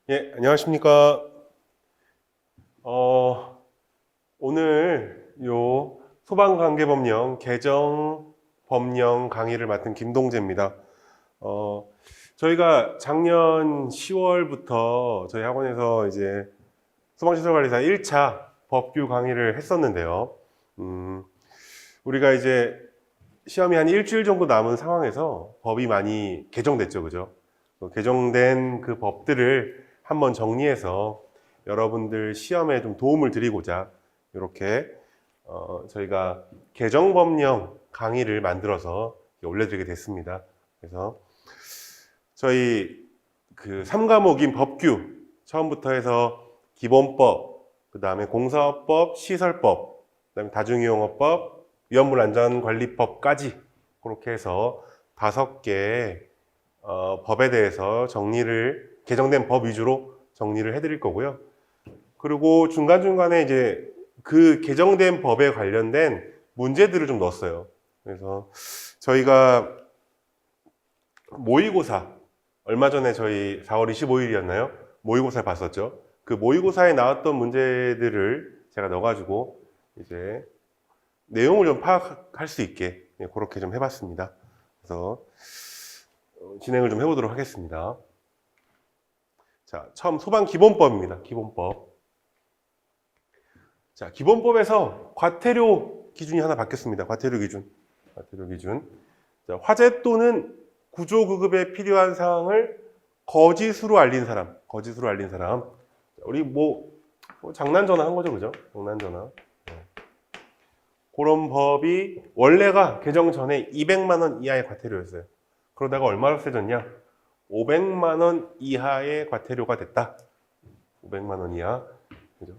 예, 안녕하십니까. 오늘 소방관계법령 개정 법령 강의를 맡은 김동재입니다. 저희가 작년 10월부터 저희 학원에서 이제 소방시설관리사 1차 법규 강의를 했었는데요. 우리가 이제 시험이 한 일주일 정도 남은 상황에서 법이 많이 개정됐죠, 그죠? 개정된 그 법들을 한번 정리해서 여러분들 시험에 좀 도움을 드리고자 이렇게 저희가 개정법령 강의를 만들어서 올려드리게 됐습니다. 그래서 저희 그 3과목인 법규 처음부터 해서 기본법, 그 다음에 공사업법, 시설법, 그 다음에 다중이용업법, 위험물안전관리법까지 그렇게 해서 5개 법에 대해서 개정된 법 위주로 정리를 해드릴 거고요. 그리고 중간중간에 이제 그 개정된 법에 관련된 문제들을 좀 넣었어요. 그래서 저희가 모의고사, 얼마 전에 저희 4월 25일이었나요? 모의고사를 봤었죠. 그 모의고사에 나왔던 문제들을 제가 넣어가지고 이제 내용을 좀 파악할 수 있게 그렇게 좀 해봤습니다. 그래서 진행을 좀 해보도록 하겠습니다. 자, 처음 소방기본법입니다. 기본법. 자, 기본법에서 과태료 기준이 하나 바뀌었습니다. 과태료 기준. 자, 화재 또는 구조구급에 필요한 사항을 거짓으로 알린 사람. 우리 장난전화 한 거죠, 그죠? 장난전화. 그런 법이 원래가 개정 전에 200만 원 이하의 과태료였어요. 그러다가 얼마로 세졌냐? 500만 원 이하의 과태료가 됐다. 500만 원 이하. 그죠?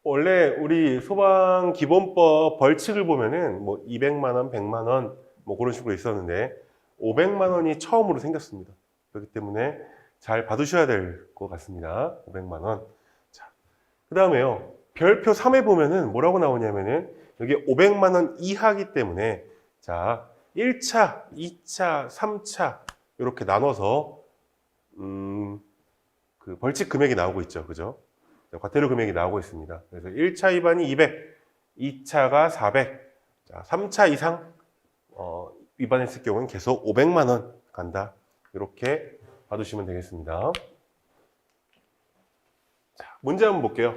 원래 우리 소방기본법 벌칙을 보면은 200만 원, 100만 원 그런 식으로 있었는데 500만 원이 처음으로 생겼습니다. 그렇기 때문에 잘 받으셔야 될 것 같습니다. 500만 원. 자, 그 다음에요. 별표 3에 보면은 뭐라고 나오냐면은 여기 500만 원 이하기 때문에 자, 1차, 2차, 3차 이렇게 나눠서 그 벌칙 금액이 나오고 있죠. 그죠? 과태료 금액이 나오고 있습니다. 그래서 1차 위반이 200, 2차가 400, 자, 3차 이상 위반했을 경우는 계속 500만 원 간다. 이렇게 봐두시면 되겠습니다. 자, 문제 한번 볼게요.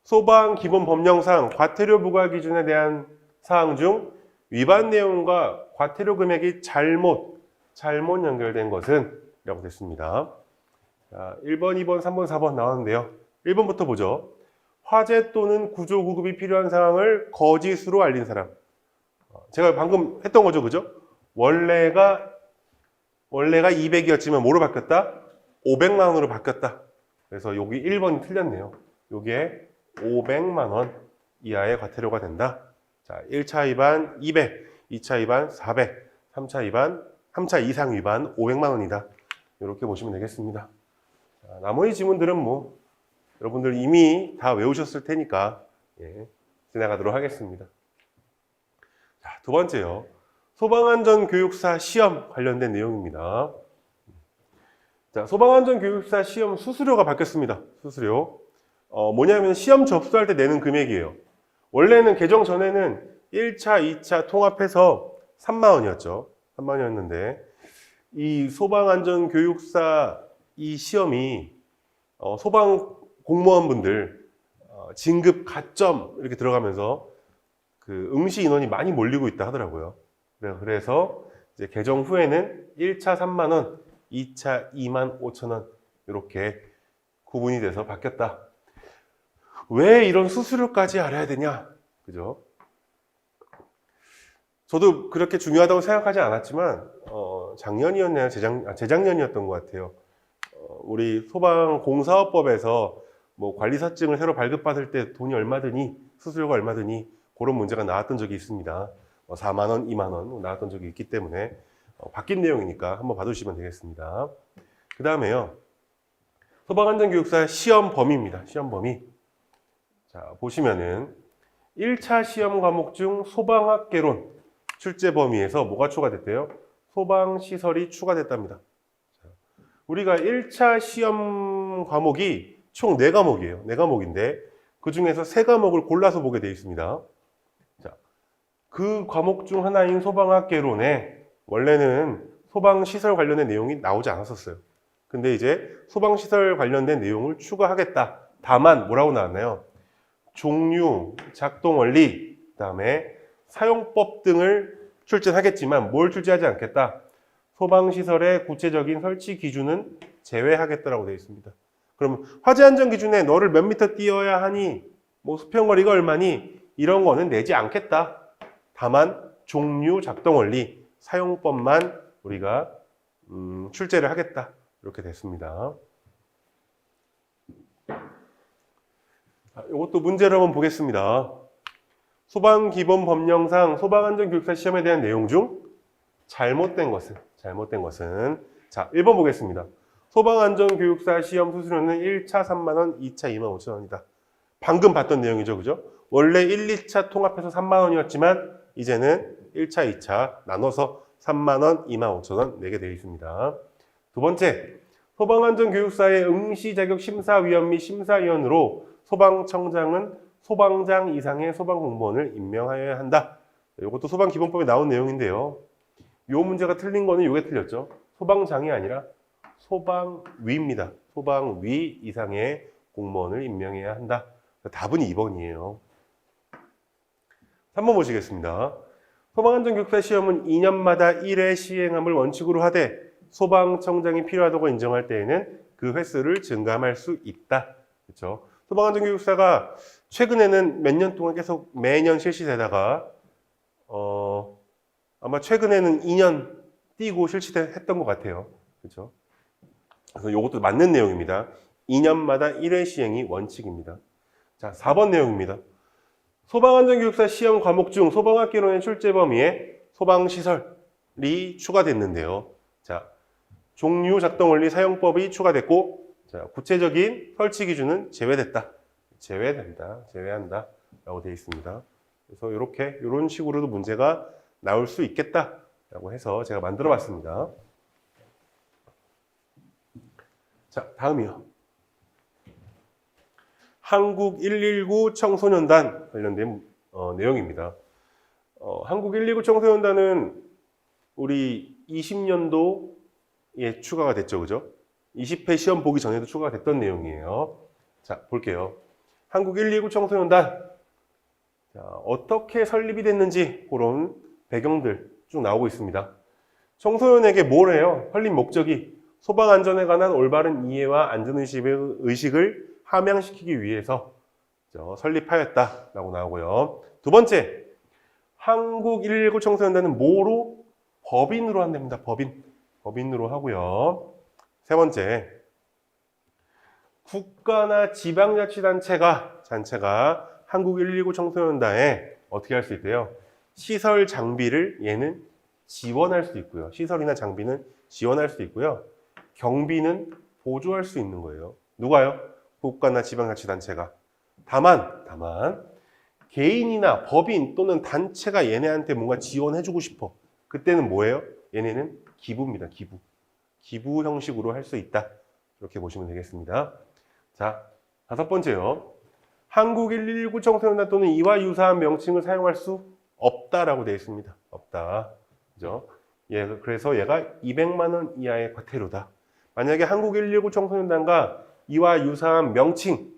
소방기본법령상 과태료 부과 기준에 대한 사항 중 위반 내용과 과태료 금액이 잘못 연결된 것은? 이라고 됐습니다. 자, 1번, 2번, 3번, 4번 나왔는데요. 1번부터 보죠. 화재 또는 구조구급이 필요한 상황을 거짓으로 알린 사람. 제가 방금 했던 거죠, 그죠? 원래가 200이었지만 뭐로 바뀌었다? 500만 원으로 바뀌었다. 그래서 여기 1번이 틀렸네요. 요게 500만 원 이하의 과태료가 된다. 자, 1차 위반 200, 2차 위반 400, 3차 이상 위반 500만 원이다. 이렇게 보시면 되겠습니다. 자, 나머지 지문들은 여러분들 이미 다 외우셨을 테니까 지나가도록 하겠습니다. 자, 두 번째요. 소방안전교육사 시험 관련된 내용입니다. 자, 소방안전교육사 시험 수수료가 바뀌었습니다. 수수료. 뭐냐면 시험 접수할 때 내는 금액이에요. 원래는 개정 전에는 1차, 2차 통합해서 3만 원이었죠. 3만 원이었는데 이 소방안전교육사 이 시험이 소방 공무원분들 진급 가점 이렇게 들어가면서 그 응시 인원이 많이 몰리고 있다 하더라고요. 그래서 이제 개정 후에는 1차 3만 원, 2차 2만 5천 원 이렇게 구분이 돼서 바뀌었다. 왜 이런 수수료까지 알아야 되냐? 그죠? 저도 그렇게 중요하다고 생각하지 않았지만 작년이었나요? 재작년이었던 것 같아요. 우리 소방공사업법에서 관리사증을 새로 발급받을 때 돈이 얼마 드니, 수수료가 얼마 드니 그런 문제가 나왔던 적이 있습니다. 4만 원, 2만 원 나왔던 적이 있기 때문에 바뀐 내용이니까 한번 봐두시면 되겠습니다. 그 다음에요. 소방안전교육사 시험 범위입니다. 시험 범위. 자, 보시면은 1차 시험 과목 중 소방학개론 출제 범위에서 뭐가 추가됐대요? 소방시설이 추가됐답니다. 우리가 1차 시험 과목이 총 4과목이에요. 4과목인데 그 중에서 3과목을 골라서 보게 되어 있습니다. 자, 그 과목 중 하나인 소방학개론에 원래는 소방시설 관련된 내용이 나오지 않았었어요. 근데 이제 소방시설 관련된 내용을 추가하겠다. 다만 뭐라고 나왔나요? 종류, 작동원리, 그 다음에 사용법 등을 출제하겠지만 뭘 출제하지 않겠다? 소방시설의 구체적인 설치 기준은 제외하겠다라고 되어 있습니다. 그럼 화재 안전 기준에 너를 몇 미터 뛰어야 하니, 뭐 수평거리가 얼마니, 이런 거는 내지 않겠다. 다만 종류, 작동원리, 사용법만 우리가 출제를 하겠다. 이렇게 됐습니다. 이것도 문제를 한번 보겠습니다. 소방기본법령상 소방안전교육사 시험에 대한 내용 중 잘못된 것은 자, 1번 보겠습니다. 소방안전교육사 시험 수수료는 1차 3만 원, 2차 2만 5천 원이다. 방금 봤던 내용이죠, 그죠? 원래 1, 2차 통합해서 3만 원이었지만 이제는 1차, 2차 나눠서 3만 원, 2만 5천 원 내게 되어 있습니다. 두 번째, 소방안전교육사의 응시자격 심사위원 및 심사위원으로 소방청장은 소방장 이상의 소방공무원을 임명하여야 한다. 이것도 소방기본법에 나온 내용인데요. 이 문제가 틀린 거는 이게 틀렸죠. 소방장이 아니라 소방위입니다. 소방위 이상의 공무원을 임명해야 한다. 답은 2번이에요. 3번 보시겠습니다. 소방안전교육사 시험은 2년마다 1회 시행함을 원칙으로 하되 소방청장이 필요하다고 인정할 때에는 그 횟수를 증감할 수 있다. 그렇죠? 소방안전교육사가 최근에는 몇 년 동안 계속 매년 실시되다가 아마 최근에는 2년 뛰고 실시했던 것 같아요. 그렇죠? 그래서 이것도 맞는 내용입니다. 2년마다 1회 시행이 원칙입니다. 자, 4번 내용입니다. 소방안전교육사 시험 과목 중 소방학개론의 출제 범위에 소방시설이 추가됐는데요. 자, 종류, 작동원리, 사용법이 추가됐고, 자, 구체적인 설치 기준은 제외됐다. 제외한다. 라고 되어 있습니다. 그래서 이런 식으로도 문제가 나올 수 있겠다라고 해서 제가 만들어 봤습니다. 자, 다음이요. 한국 119 청소년단 관련된 내용입니다. 한국 119 청소년단은 우리 20년도에 추가가 됐죠, 그죠? 20회 시험 보기 전에도 추가가 됐던 내용이에요. 자, 볼게요. 한국 119 청소년단, 자, 어떻게 설립이 됐는지 그런 배경들 쭉 나오고 있습니다. 청소년에게 뭘 해요? 설립 목적이 소방안전에 관한 올바른 이해와 안전의식을 함양시키기 위해서 설립하였다라고 나오고요. 두 번째, 한국 119 청소년단은 뭐로? 법인으로 한답니다. 법인으로 하고요. 세 번째, 국가나 지방자치단체가 한국 119 청소년단에 어떻게 할 수 있대요? 시설 장비를 얘는 지원할 수 있고요. 시설이나 장비는 지원할 수 있고요. 경비는 보조할 수 있는 거예요. 누가요? 국가나 지방자치단체가. 다만 개인이나 법인 또는 단체가 얘네한테 뭔가 지원해주고 싶어. 그때는 뭐예요? 얘네는 기부입니다. 기부 형식으로 할 수 있다. 이렇게 보시면 되겠습니다. 자, 5번째요. 한국 119 청소년단 또는 이와 유사한 명칭을 사용할 수 없다라고 되어 있습니다. 없다. 그죠? 그래서 얘가 200만 원 이하의 과태료다. 만약에 한국 119 청소년단과 이와 유사한 명칭,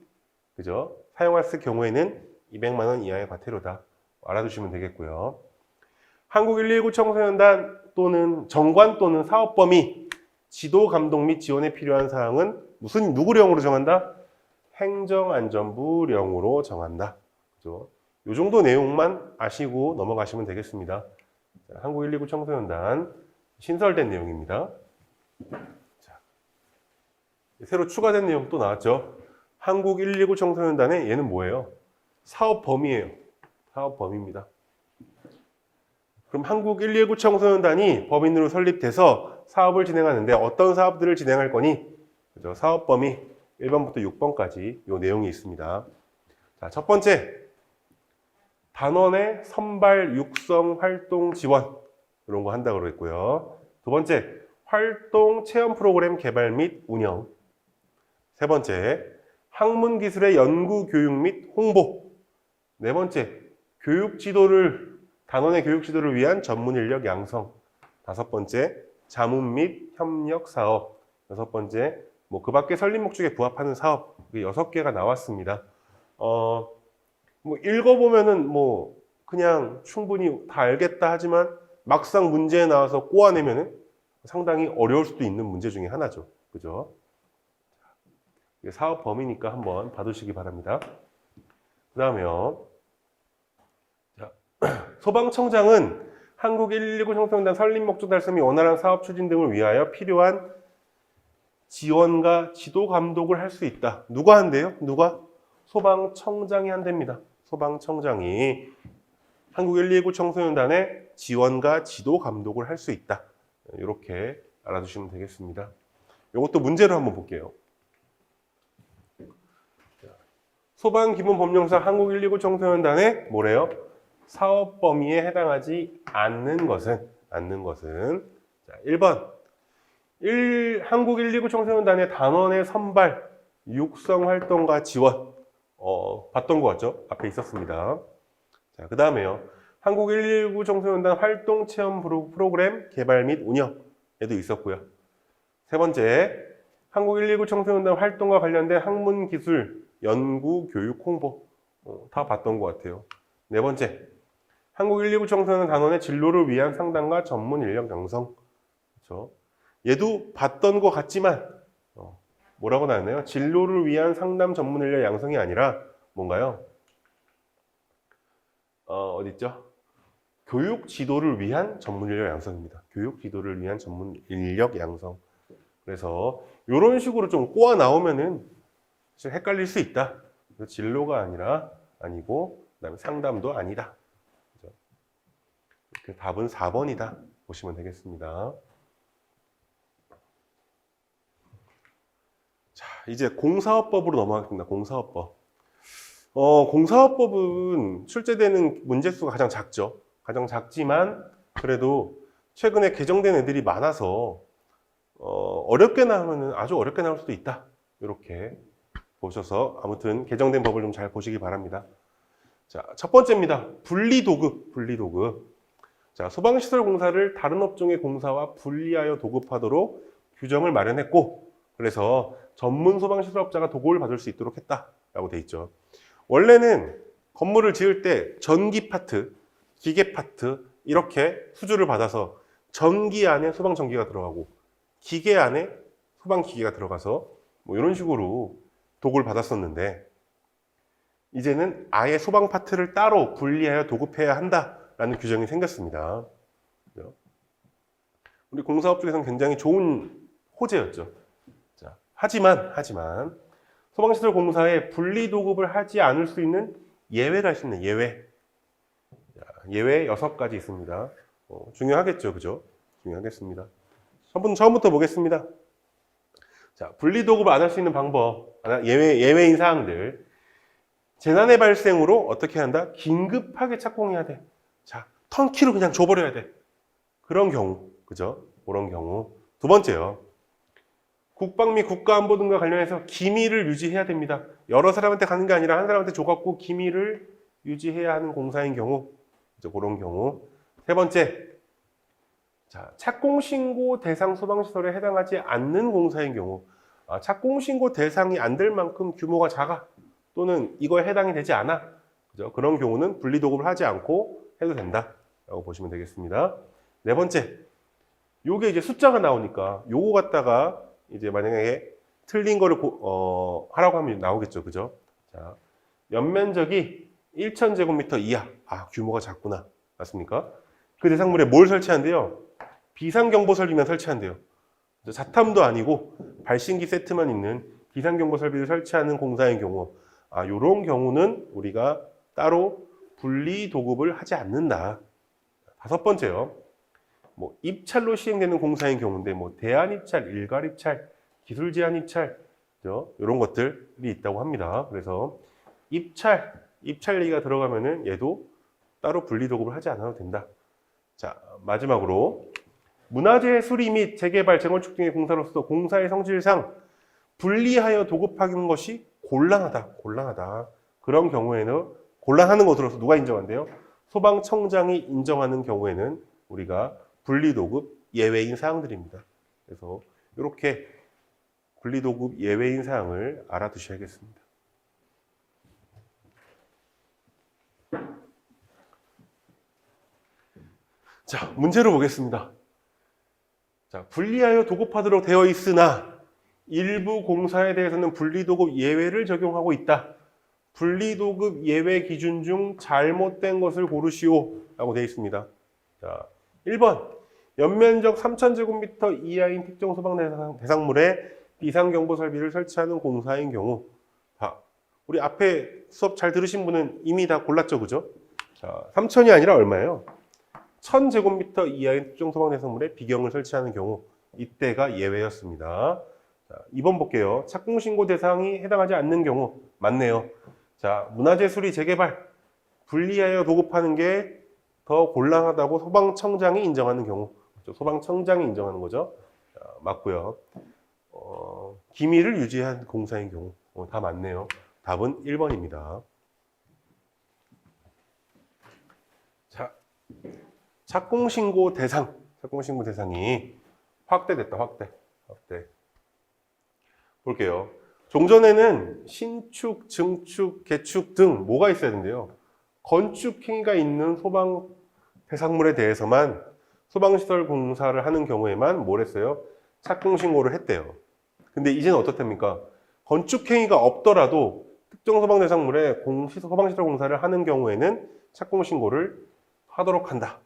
그죠? 사용했을 경우에는 200만 원 이하의 과태료다. 알아두시면 되겠고요. 한국 119 청소년단 또는 정관 또는 사업범위 지도 감독 및 지원에 필요한 사항은 누구령으로 정한다? 행정안전부령으로 정한다. 그죠? 이 정도 내용만 아시고 넘어가시면 되겠습니다. 자, 한국 119 청소년단 신설된 내용입니다. 자, 새로 추가된 내용 또 나왔죠. 한국 119 청소년단의 얘는 뭐예요? 사업범위예요. 사업범위입니다. 그럼 한국 119 청소년단이 법인으로 설립돼서 사업을 진행하는데 어떤 사업들을 진행할 거니? 그죠? 사업범위 1번부터 6번까지 이 내용이 있습니다. 자, 첫 번째, 단원의 선발 육성 활동 지원 이런 거 한다고 그랬고요. 두 번째, 활동 체험 프로그램 개발 및 운영. 세 번째, 학문 기술의 연구 교육 및 홍보. 네 번째, 단원의 교육 지도를 위한 전문 인력 양성. 다섯 번째, 자문 및 협력 사업. 여섯 번째, 그 밖에 설립 목적에 부합하는 사업. 6개가 나왔습니다. 읽어보면은 그냥 충분히 다 알겠다 하지만 막상 문제에 나와서 꼬아내면은 상당히 어려울 수도 있는 문제 중에 하나죠. 그죠? 사업 범위니까 한번 봐두시기 바랍니다. 그 다음에요. 소방청장은 한국 119 청소년단 설립 목적 달성 및 원활한 사업 추진 등을 위하여 필요한 지원과 지도 감독을 할 수 있다. 누가 한대요? 누가? 소방청장이 한답니다. 소방청장이 한국 119 청소년단의 지원과 지도 감독을 할 수 있다. 이렇게 알아두시면 되겠습니다. 이것도 문제로 한번 볼게요. 소방기본법령상 한국 119 청소년단의 뭐래요? 사업 범위에 해당하지 않는 것은 자, 1번 한국 119 청소년단의 단원의 선발, 육성 활동과 지원. 봤던 것 같죠? 앞에 있었습니다. 자, 그 다음에요. 한국 119 청소년단 활동 체험 프로그램 개발 및 운영. 얘도 있었고요. 세 번째, 한국 119 청소년단 활동과 관련된 학문 기술, 연구, 교육, 홍보. 다 봤던 것 같아요. 네 번째, 한국 119 청소년 단원의 진로를 위한 상담과 전문 인력 양성. 그렇죠? 얘도 봤던 것 같지만 뭐라고 나왔나요? 진로를 위한 상담 전문 인력 양성이 아니라 뭔가요? 어디 있죠? 교육 지도를 위한 전문 인력 양성입니다. 교육 지도를 위한 전문 인력 양성. 그래서 이런 식으로 좀 꼬아 나오면은 사실 헷갈릴 수 있다. 진로가 아니고 그다음에 상담도 아니다. 그렇죠? 답은 4번이다. 보시면 되겠습니다. 자, 이제 공사업법으로 넘어가겠습니다. 공사업법. 공사업법은 출제되는 문제수가 가장 작죠. 가장 작지만 그래도 최근에 개정된 애들이 많아서 어렵게 나오면 아주 어렵게 나올 수도 있다. 이렇게 보셔서 아무튼 개정된 법을 좀 잘 보시기 바랍니다. 자, 첫 번째입니다. 분리도급. 자, 소방시설 공사를 다른 업종의 공사와 분리하여 도급하도록 규정을 마련했고, 그래서 전문 소방시설업자가 도급을 받을 수 있도록 했다라고 돼 있죠. 원래는 건물을 지을 때 전기 파트, 기계 파트 이렇게 수주를 받아서 전기 안에 소방전기가 들어가고 기계 안에 소방기계가 들어가서 이런 식으로 도급을 받았었는데, 이제는 아예 소방 파트를 따로 분리하여 도급해야 한다라는 규정이 생겼습니다. 우리 공사업 쪽에서는 굉장히 좋은 호재였죠. 자, 하지만 소방시설 공사에 분리 도급을 하지 않을 수 있는 예외가 있습니다. 예외 6가지 있습니다. 중요하겠죠, 그죠? 중요하겠습니다. 처음부터 보겠습니다. 자, 분리 도급을 안 할 수 있는 방법, 예외인 사항들. 재난의 발생으로 어떻게 한다? 긴급하게 착공해야 돼. 자, 턴키로 그냥 줘버려야 돼. 그런 경우, 그죠? 그런 경우. 두 번째요. 국방 및 국가안보 등과 관련해서 기밀을 유지해야 됩니다. 여러 사람한테 가는 게 아니라 한 사람한테 줘갖고 기밀을 유지해야 하는 공사인 경우, 그죠? 그런 경우. 세 번째, 자, 착공신고 대상 소방시설에 해당하지 않는 공사인 경우. 착공신고 대상이 안 될 만큼 규모가 작아. 또는 이거에 해당이 되지 않아. 그죠? 그런 경우는 분리도급을 하지 않고 해도 된다라고 보시면 되겠습니다. 네 번째, 요게 이제 숫자가 나오니까 요거 갖다가 이제 만약에 틀린 거를 하라고 하면 나오겠죠. 그죠? 자, 연면적이 1,000제곱미터 이하. 규모가 작구나. 맞습니까? 그 대상물에 뭘 설치한대요? 비상경보 설비만 설치한대요. 자탐도 아니고 발신기 세트만 있는 비상경보 설비를 설치하는 공사인 경우, 이런 경우는 우리가 따로 분리 도급을 하지 않는다. 다섯 번째요. 입찰로 시행되는 공사인 경우인데, 대안 입찰, 일괄 입찰, 기술 제한 입찰, 이런 것들이 있다고 합니다. 그래서 입찰 얘기가 들어가면은 얘도 따로 분리 도급을 하지 않아도 된다. 자, 마지막으로 문화재 수리 및 재개발, 재건축 등의 공사로서 공사의 성질상 분리하여 도급하는 것이 곤란하다. 그런 경우에는 곤란하는 것으로서 누가 인정한대요? 소방청장이 인정하는 경우에는 우리가 분리도급 예외인 사항들입니다. 그래서 이렇게 분리도급 예외인 사항을 알아두셔야겠습니다. 자, 문제로 보겠습니다. 자, 분리하여 도급하도록 되어 있으나 일부 공사에 대해서는 분리도급 예외를 적용하고 있다. 분리도급 예외 기준 중 잘못된 것을 고르시오 라고 되어 있습니다. 자, 1번 연면적 3,000제곱미터 이하인 특정 소방 대상물에 비상경보 설비를 설치하는 공사인 경우. 자, 우리 앞에 수업 잘 들으신 분은 이미 다 골랐죠, 그죠? 자, 3,000이 아니라 얼마예요? 1,000제곱미터 이하인 특정 소방 대상물에 비경을 설치하는 경우, 이때가 예외였습니다. 자, 2번 볼게요. 착공신고 대상이 해당하지 않는 경우. 맞네요. 자, 문화재 수리 재개발 분리하여 도급하는 게 더 곤란하다고 소방청장이 인정하는 경우. 소방청장이 인정하는 거죠. 자, 맞고요. 기밀을 유지한 공사인 경우. 다 맞네요. 답은 1번입니다. 자, 착공신고 대상이 확대됐다. 확대. 볼게요. 종전에는 신축, 증축, 개축 등 뭐가 있어야 된대요? 건축 행위가 있는 소방 대상물에 대해서만 소방시설 공사를 하는 경우에만 뭘 했어요? 착공신고를 했대요. 근데 이제는 어떻답니까? 건축 행위가 없더라도 특정 소방 대상물에 소방시설 공사를 하는 경우에는 착공신고를 하도록 한다.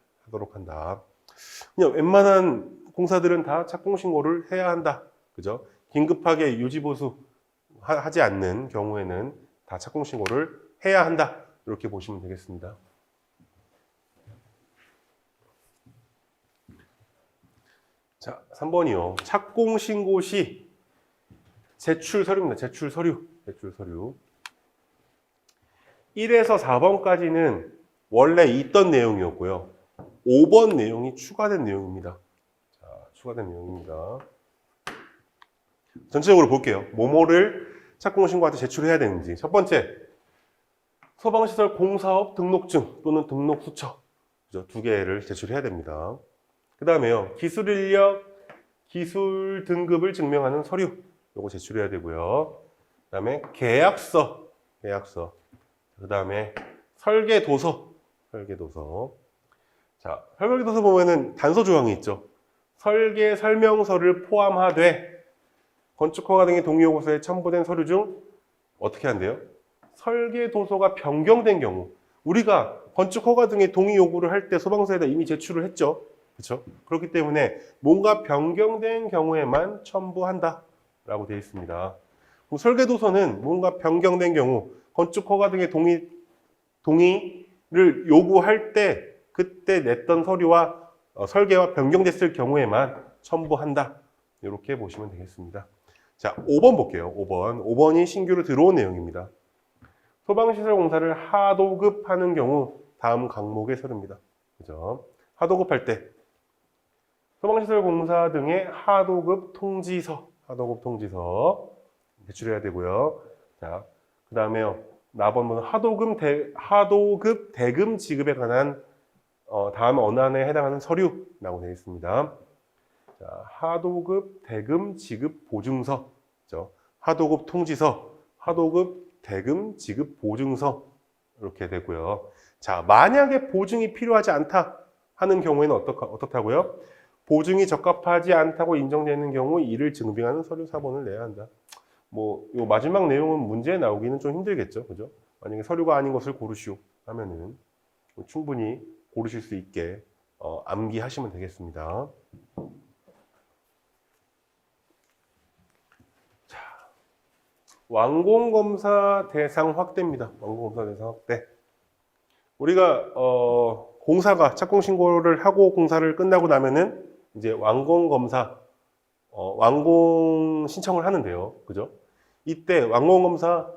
그냥 웬만한 공사들은 다 착공신고를 해야 한다. 그죠? 긴급하게 유지보수 하지 않는 경우에는 다 착공신고를 해야 한다. 이렇게 보시면 되겠습니다. 자, 3번이요. 착공신고 시 제출 서류입니다. 제출 서류. 1에서 4번까지는 원래 있던 내용이었고요. 5번 내용이 추가된 내용입니다. 자, 추가된 내용입니다. 전체적으로 볼게요. 뭐뭐를 착공신고한테 제출해야 되는지. 첫 번째, 소방시설 공사업 등록증 또는 등록수처. 그죠? 2개를 제출해야 됩니다. 그 다음에요. 기술 인력, 기술 등급을 증명하는 서류. 요거 제출해야 되고요. 그 다음에 계약서. 그 다음에 설계도서. 자, 설계도서 보면은 단서 조항이 있죠. 설계 설명서를 포함하되 건축허가 등의 동의 요구서에 첨부된 서류 중 어떻게 한대요? 설계도서가 변경된 경우. 우리가 건축허가 등의 동의 요구를 할 때 소방서에다 이미 제출을 했죠. 그렇죠? 그렇기 때문에 뭔가 변경된 경우에만 첨부한다 라고 되어 있습니다. 그럼 설계도서는 뭔가 변경된 경우 건축허가 등의 동의를 요구할 때 그때 냈던 서류와 설계와 변경됐을 경우에만 첨부한다. 이렇게 보시면 되겠습니다. 자, 5번 볼게요. 5번이 신규로 들어온 내용입니다. 소방시설 공사를 하도급하는 경우 다음 항목의 서류입니다. 그죠? 하도급할 때 소방시설 공사 등의 하도급 통지서 제출해야 되고요. 자, 그 다음에요. 4번은 하도급 대금 지급에 관한 다음 언안에 해당하는 서류라고 되어 있습니다. 자, 하도급 대금 지급 보증서, 그죠? 하도급 통지서, 하도급 대금 지급 보증서 이렇게 되고요. 자, 만약에 보증이 필요하지 않다 하는 경우에는 어떻다고요? 보증이 적합하지 않다고 인정되는 경우 이를 증빙하는 서류 사본을 내야 한다. 요 마지막 내용은 문제에 나오기는 좀 힘들겠죠, 그죠? 만약에 서류가 아닌 것을 고르시오 하면은 충분히 고르실 수 있게 암기하시면 되겠습니다. 자, 완공검사 대상 확대입니다. 완공검사 대상 확대. 우리가 공사가 착공신고를 하고 공사를 끝나고 나면은 이제 완공검사 완공 신청을 하는데요. 그죠? 이때 완공검사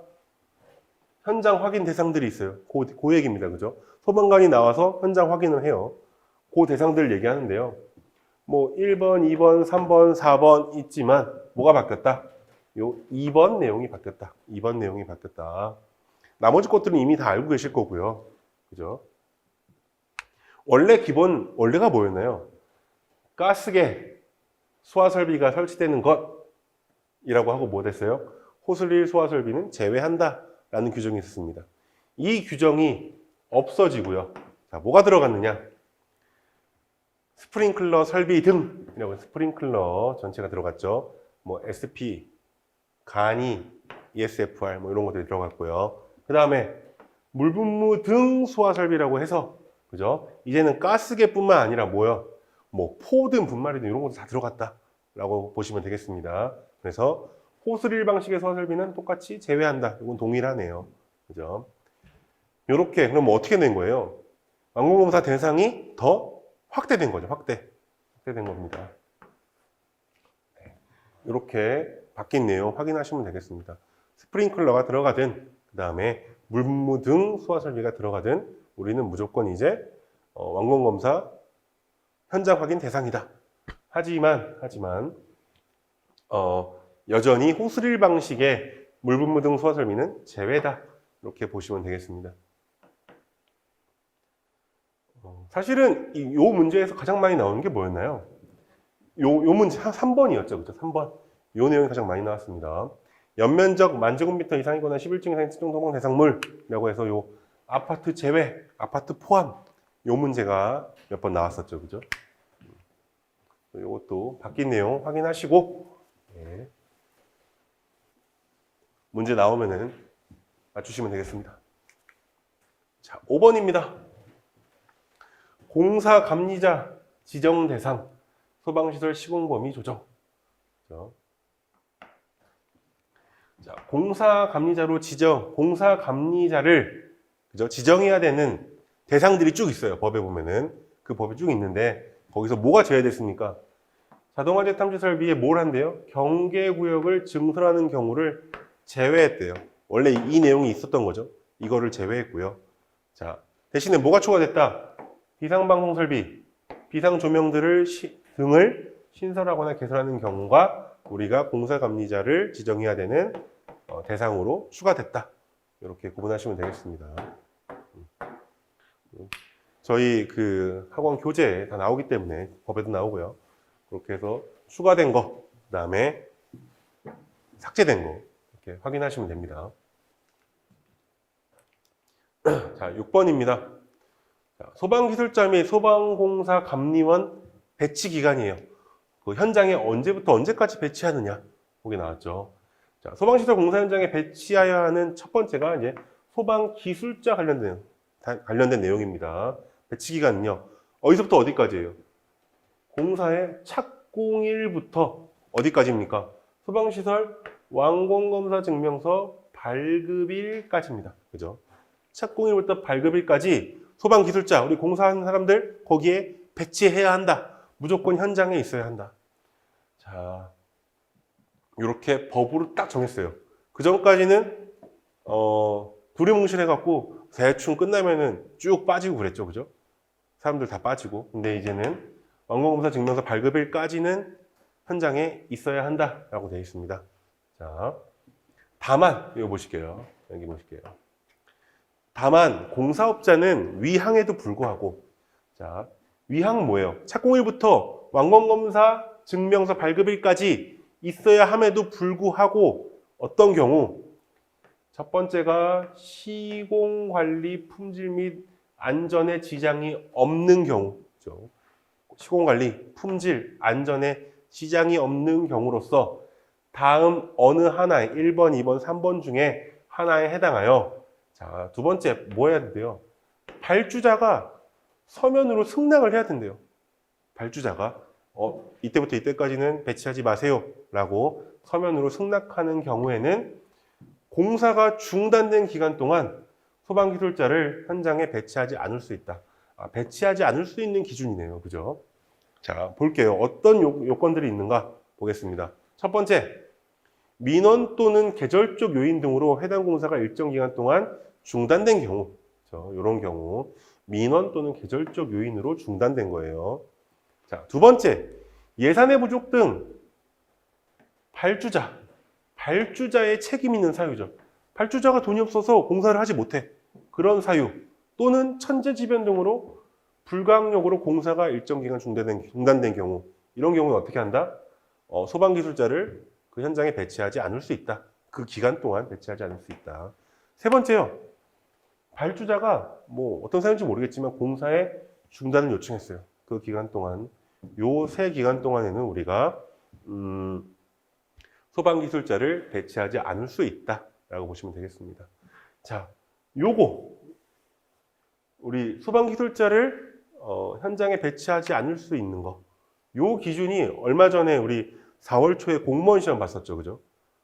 현장 확인 대상들이 있어요. 그 얘기입니다. 그죠? 소방관이 나와서 현장 확인을 해요. 그 대상들 얘기하는데요. 뭐 1번, 2번, 3번, 4번 있지만 뭐가 바뀌었다? 요 2번 내용이 바뀌었다. 2번 내용이 바뀌었다. 나머지 것들은 이미 다 알고 계실 거고요. 그죠? 원래가 뭐였나요? 가스계 소화설비가 설치되는 것이라고 하고 뭐 됐어요? 호슬릴 소화설비는 제외한다 라는 규정이 있었습니다. 이 규정이 없어지고요. 자, 뭐가 들어갔느냐? 스프링클러 설비 등이라고 스프링클러 전체가 들어갔죠. 뭐 SP, 간이, ESFR 뭐 이런 것들이 들어갔고요. 그 다음에 물분무 등 소화설비라고 해서 그죠? 이제는 가스계뿐만 아니라 뭐요? 뭐 포든 분말이든 이런 것도 다 들어갔다라고 보시면 되겠습니다. 그래서 호스릴 방식의 소화설비는 똑같이 제외한다. 이건 동일하네요. 그죠? 요렇게 그럼 뭐 어떻게 된 거예요? 완공검사 대상이 더 확대된 거죠. 확대된 겁니다. 이렇게 바뀐 내용 확인하시면 되겠습니다. 스프링클러가 들어가든 그 다음에 물분무 등 소화설비가 들어가든 우리는 무조건 이제 완공검사 현장 확인 대상이다. 하지만 여전히 호스릴 방식의 물분무 등 소화설비는 제외다. 이렇게 보시면 되겠습니다. 사실은 요 문제에서 가장 많이 나오는 게 뭐였나요? 요 문제 3번이었죠. 그죠? 3번. 요 내용이 가장 많이 나왔습니다. 연면적 만제곱미터 이상이거나 11층 이상의 특정 도방 대상물이라고 해서 요 아파트 제외, 아파트 포함 요 문제가 몇 번 나왔었죠. 그죠? 요것도 바뀐 내용 확인하시고 네. 문제 나오면은 맞추시면 되겠습니다. 자, 5번입니다. 공사 감리자 지정 대상 소방시설 시공 범위 조정. 그렇죠? 자, 공사 감리자로 공사 감리자를 그죠? 지정해야 되는 대상들이 쭉 있어요. 법에 보면은 그 법이 쭉 있는데 거기서 뭐가 제외됐습니까? 자동화재 탐지 설비에 뭘 한대요? 경계구역을 증설하는 경우를 제외했대요. 원래 이 내용이 있었던 거죠. 이거를 제외했고요. 자, 대신에 뭐가 추가됐다? 비상방송 설비, 비상조명들을 등을 신설하거나 개설하는 경우가 우리가 공사감리자를 지정해야 되는 대상으로 추가됐다. 이렇게 구분하시면 되겠습니다. 저희 그 학원 교재에 다 나오기 때문에 법에도 나오고요. 그렇게 해서 추가된 거, 그 다음에 삭제된 거 이렇게 확인하시면 됩니다. 자, 6번입니다. 소방기술자 및 소방공사 감리원 배치 기간이에요. 그 현장에 언제부터 언제까지 배치하느냐 거기 나왔죠. 자, 소방시설 공사 현장에 배치하여야 하는 첫 번째가 이제 소방기술자 관련된 내용입니다. 배치 기간은요. 어디서부터 어디까지예요? 공사의 착공일부터 어디까지입니까? 소방시설 완공검사 증명서 발급일까지입니다. 그죠? 착공일부터 발급일까지 소방기술자, 우리 공사하는 사람들 거기에 배치해야 한다. 무조건 현장에 있어야 한다. 자, 이렇게 법으로 딱 정했어요. 그 전까지는 두리뭉실해갖고 대충 끝나면은 쭉 빠지고 그랬죠, 그죠? 사람들 다 빠지고. 근데 이제는 완공검사 증명서 발급일까지는 현장에 있어야 한다라고 되어 있습니다. 자, 다만 이거 보실게요. 여기 보실게요. 다만 공사업자는 위항에도 불구하고 자, 위항 뭐예요? 착공일부터 완공검사 증명서 발급일까지 있어야 함에도 불구하고 어떤 경우 첫 번째가 시공관리 품질 및 안전에 지장이 없는 경우죠. 시공관리, 품질, 안전에 지장이 없는 경우로서 다음 어느 하나에 1번, 2번, 3번 중에 하나에 해당하여 자, 두 번째 뭐 해야 된대요? 발주자가 서면으로 승낙을 해야 된대요. 발주자가 이때부터 이때까지는 배치하지 마세요 라고 서면으로 승낙하는 경우에는 공사가 중단된 기간 동안 소방기술자를 현장에 배치하지 않을 수 있다. 배치하지 않을 수 있는 기준이네요. 그죠? 자, 볼게요. 어떤 요건들이 있는가 보겠습니다. 첫 번째, 민원 또는 계절적 요인 등으로 해당 공사가 일정 기간 동안 중단된 경우, 이런 경우 민원 또는 계절적 요인으로 중단된 거예요. 자, 두 번째, 예산의 부족 등 발주자의 책임 있는 사유죠. 발주자가 돈이 없어서 공사를 하지 못해. 그런 사유 또는 천재지변 등으로 불가항력으로 공사가 일정 기간 중단된 경우, 이런 경우는 어떻게 한다? 소방기술자를 그 현장에 배치하지 않을 수 있다. 그 기간 동안 배치하지 않을 수 있다. 세 번째요. 발주자가 뭐 어떤 사유인지 모르겠지만 공사의 중단을 요청했어요. 그 기간 동안, 요 세 기간 동안에는 우리가 소방기술자를 배치하지 않을 수 있다라고 보시면 되겠습니다. 자, 요거 우리 소방기술자를 현장에 배치하지 않을 수 있는 거, 요 기준이 얼마 전에 우리 4월 초에 공무원 시험 봤었죠, 그죠?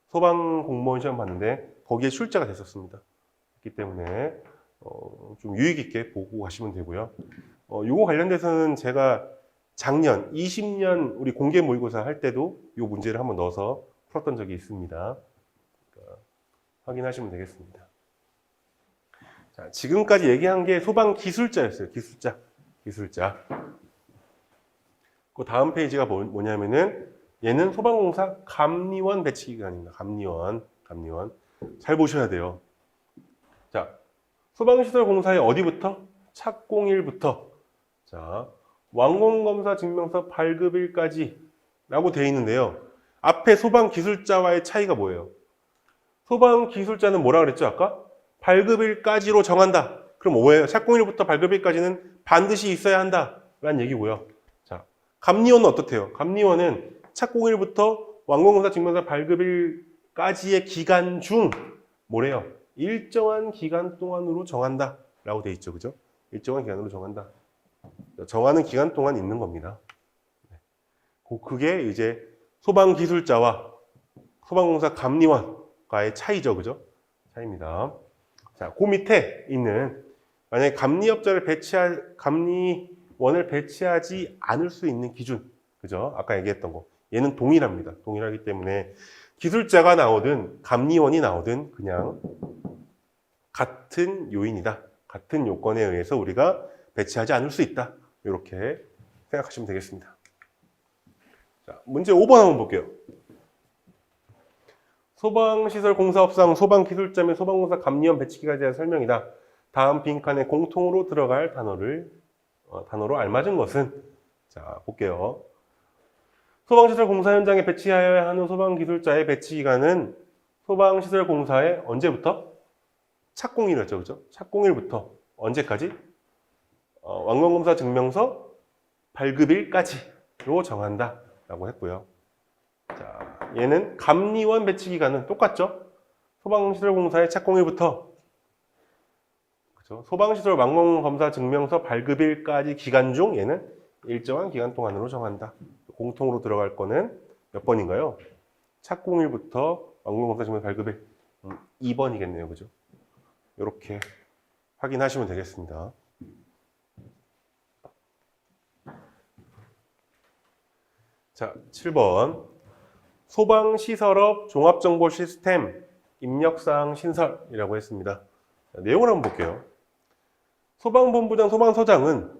소방 공무원 시험 봤는데 거기에 출제가 됐었습니다. 그렇기 때문에 좀 유익 있게 보고 가시면 되고요. 요거 관련돼서는 제가 작년 20년 우리 공개 모의고사 할 때도 요 문제를 한번 넣어서 풀었던 적이 있습니다. 그러니까 확인하시면 되겠습니다. 자, 지금까지 얘기한 게 소방기술자였어요. 기술자. 그 다음 페이지가 뭐냐면은 얘는 소방공사 감리원 배치 기간입니다. 감리원. 잘 보셔야 돼요. 자, 소방시설 공사의 어디부터? 착공일부터. 자, 완공검사 증명서 발급일까지 라고 되어 있는데요. 앞에 소방기술자와의 차이가 뭐예요? 소방기술자는 뭐라 그랬죠, 아까? 발급일까지로 정한다. 그럼 뭐예요? 착공일부터 발급일까지는 반드시 있어야 한다. 라는 얘기고요. 자, 감리원은 어떻대요? 감리원은 착공일부터 완공검사 증명서 발급일까지의 기간 중 뭐래요? 일정한 기간 동안으로 정한다. 라고 돼 있죠. 그죠? 일정한 기간으로 정한다. 정하는 기간 동안 있는 겁니다. 그게 이제 소방기술자와 소방공사 감리원과의 차이죠. 그죠? 차이입니다. 자, 그 밑에 있는 만약에 감리원을 배치하지 않을 수 있는 기준. 그죠? 아까 얘기했던 거. 얘는 동일합니다. 동일하기 때문에 기술자가 나오든 감리원이 나오든 그냥 같은 요인이다. 같은 요건에 의해서 우리가 배치하지 않을 수 있다. 이렇게 생각하시면 되겠습니다. 자, 문제 5번 한번 볼게요. 소방시설 공사업상 소방기술자 및 소방공사 감리원 배치기간에 대한 설명이다. 다음 빈칸에 공통으로 들어갈 단어로 알맞은 것은? 자, 볼게요. 소방시설 공사 현장에 배치하여야 하는 소방기술자의 배치기간은 소방시설 공사의 언제부터? 착공일이었죠. 그죠? 착공일부터 언제까지? 완공검사 증명서 발급일까지로 정한다. 라고 했고요. 자, 얘는 감리원 배치 기간은 똑같죠? 소방시설 공사의 착공일부터 그죠? 소방시설 완공검사 증명서 발급일까지 기간 중 얘는 일정한 기간 동안으로 정한다. 공통으로 들어갈 거는 몇 번인가요? 착공일부터 완공검사 증명서 발급일 2번이겠네요. 그죠? 이렇게 확인하시면 되겠습니다. 자, 7번. 소방시설업 종합정보시스템 입력사항 신설이라고 했습니다. 자, 내용을 한번 볼게요. 소방본부장, 소방서장은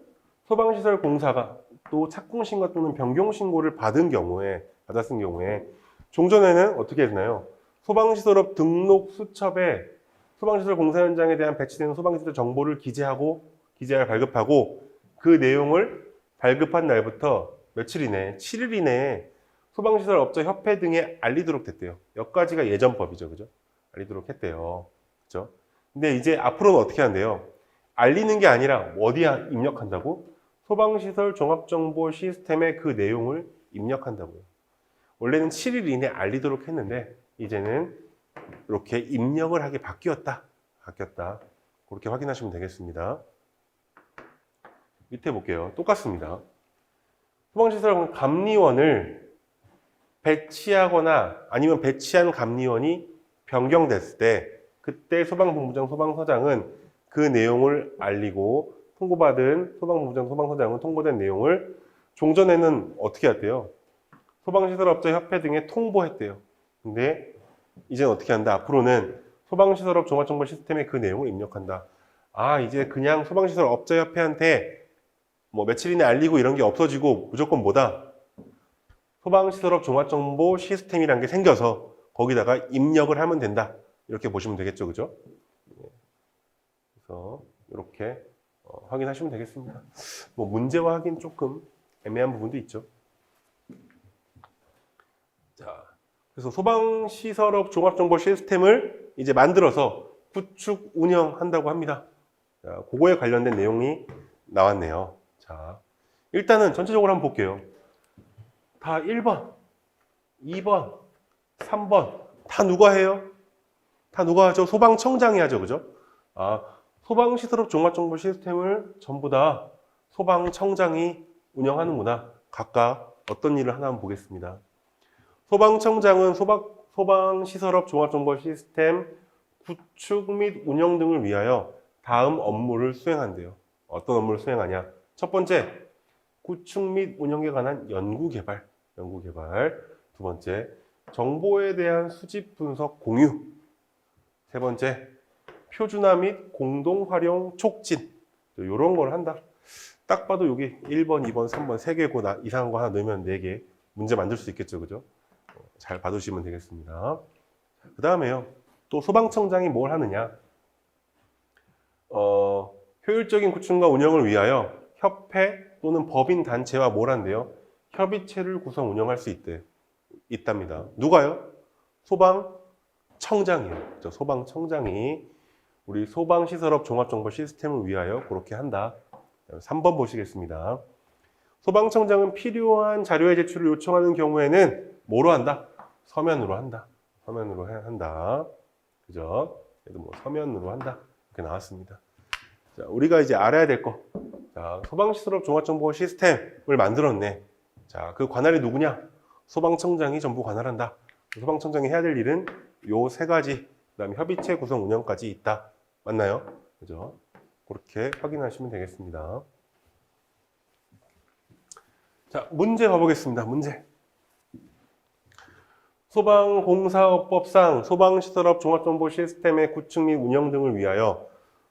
소방시설 공사가 또 착공신고 또는 변경신고를 받았은 경우에 종전에는 어떻게 했나요? 소방시설업 등록 수첩에 소방시설 공사 현장에 대한 배치되는 소방시설 정보를 기재하여 발급하고 그 내용을 발급한 날부터 며칠 이내, 7일 이내에 소방시설 업자 협회 등에 알리도록 됐대요. 여기까지가 예전 법이죠. 그죠? 알리도록 했대요. 그죠? 근데 이제 앞으로는 어떻게 한대요? 알리는 게 아니라 어디에 입력한다고? 소방시설 종합정보 시스템에 그 내용을 입력한다고요. 원래는 7일 이내 알리도록 했는데 이제는 이렇게 입력을 하게 바뀌었다. 그렇게 확인하시면 되겠습니다. 밑에 볼게요. 똑같습니다. 소방시설 감리원을 배치하거나 아니면 배치한 감리원이 변경됐을 때 그때 소방본부장, 소방서장은 그 내용을 알리고 통보받은 소방본부장, 소방서장은 통보된 내용을 종전에는 어떻게 했대요? 소방시설업자 협회 등에 통보했대요. 근데 이제는 어떻게 한다? 앞으로는 소방시설업 종합정보 시스템에 그 내용을 입력한다. 아, 이제 그냥 소방시설업자 협회한테 뭐 며칠 이내 알리고 이런 게 없어지고 무조건 뭐다? 소방시설업 종합정보 시스템이라는 게 생겨서 거기다가 입력을 하면 된다. 이렇게 보시면 되겠죠, 그죠? 그래서 이렇게 확인하시면 되겠습니다. 뭐 문제화 하긴 조금 애매한 부분도 있죠. 자, 그래서 소방시설업 종합정보 시스템을 이제 만들어서 구축 운영한다고 합니다. 자, 그거에 관련된 내용이 나왔네요. 자, 일단은 전체적으로 한번 볼게요. 다 1번, 2번, 3번 다 누가 해요? 다 누가 하죠? 소방청장이 하죠, 그죠? 소방시설업 종합정보 시스템을 전부 다 소방청장이 운영하는구나. 각각 어떤 일을 하나 한번 보겠습니다. 소방청장은 소방시설업 종합정보 시스템 구축 및 운영 등을 위하여 다음 업무를 수행한대요. 어떤 업무를 수행하냐? 첫 번째, 구축 및 운영에 관한 연구개발. 두 번째, 정보에 대한 수집 분석 공유. 세 번째, 표준화 및 공동 활용 촉진. 이런 걸 한다. 딱 봐도 여기 1번, 2번, 3번 3개고 이상한 거 하나 넣으면 4개 문제 만들 수 있겠죠, 그죠? 잘 봐두시면 되겠습니다. 그 다음에요. 또 소방청장이 뭘 하느냐? 효율적인 구축과 운영을 위하여 협회 또는 법인 단체와 뭘 한대요? 협의체를 구성 운영할 수 있답니다. 누가요? 소방청장이에요. 그렇죠? 소방청장이 우리 소방시설업 종합정보 시스템을 위하여 그렇게 한다. 3번 보시겠습니다. 소방청장은 필요한 자료의 제출을 요청하는 경우에는 뭐로 한다? 서면으로 한다. 서면으로 한다. 그죠? 얘도 뭐 서면으로 한다. 이렇게 나왔습니다. 자, 우리가 이제 알아야 될 거. 자, 소방시설업 종합정보 시스템을 만들었네. 자, 그 관할이 누구냐? 소방청장이 전부 관할한다. 소방청장이 해야 될 일은 요 3가지, 그 다음에 협의체 구성 운영까지 있다. 맞나요? 그죠? 그렇게 확인하시면 되겠습니다. 자, 문제 봐보겠습니다. 문제. 소방공사업법상 소방시설업 종합정보 시스템의 구축 및 운영 등을 위하여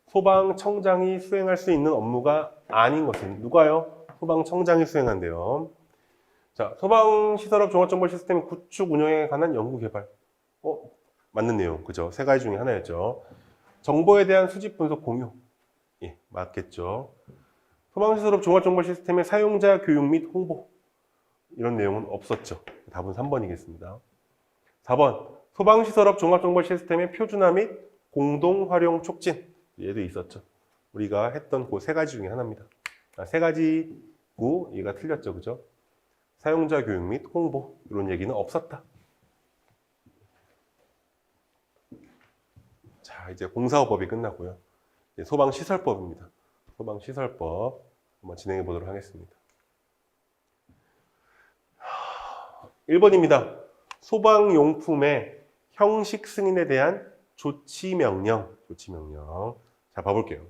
소방청장이 수행할 수 있는 업무가 아닌 것은 누가요? 소방청장이 수행한대요. 자, 소방시설업 종합정보 시스템 구축 운영에 관한 연구개발. 맞는 내용, 그죠? 3가지 중에 하나였죠. 정보에 대한 수집 분석 공유. 예, 맞겠죠. 소방시설업 종합정보 시스템의 사용자 교육 및 홍보. 이런 내용은 없었죠. 답은 3번이겠습니다. 4번, 소방시설업 종합정보 시스템의 표준화 및 공동 활용 촉진. 얘도 있었죠. 우리가 했던 그 3가지 중에 하나입니다. 3가지고 얘가 틀렸죠, 그죠? 사용자 교육 및 홍보. 이런 얘기는 없었다. 자, 이제 공사업법이 끝났고요. 이제 소방시설법입니다. 소방시설법 한번 진행해 보도록 하겠습니다. 1번입니다. 소방용품의 형식 승인에 대한 조치명령. 자, 봐볼게요.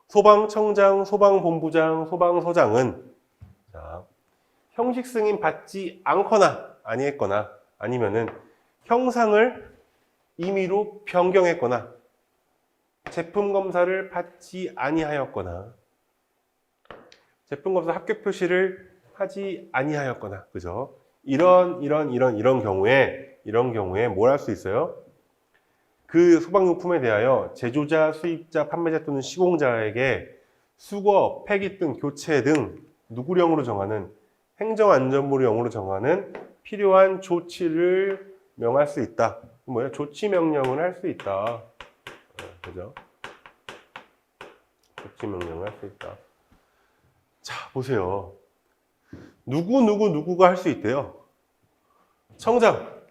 소방청장, 소방본부장, 소방서장은 자, 형식 승인 받지 않거나 아니했거나 아니면은 형상을 임의로 변경했거나 제품 검사를 받지 아니하였거나 제품 검사 합격 표시를 하지 아니하였거나 그죠? 이런 경우에 뭘 할 수 있어요? 그 소방용품에 대하여 제조자, 수입자, 판매자 또는 시공자에게 수거, 폐기 등 교체 등 누구령으로 정하는 행정안전부령으로 정하는 필요한 조치를 명할 수 있다. 뭐예요? 조치 명령을 할 수 있다. 그죠? 조치 명령을 할 수 있다. 자, 보세요. 누구가 할 수 있대요. 청장,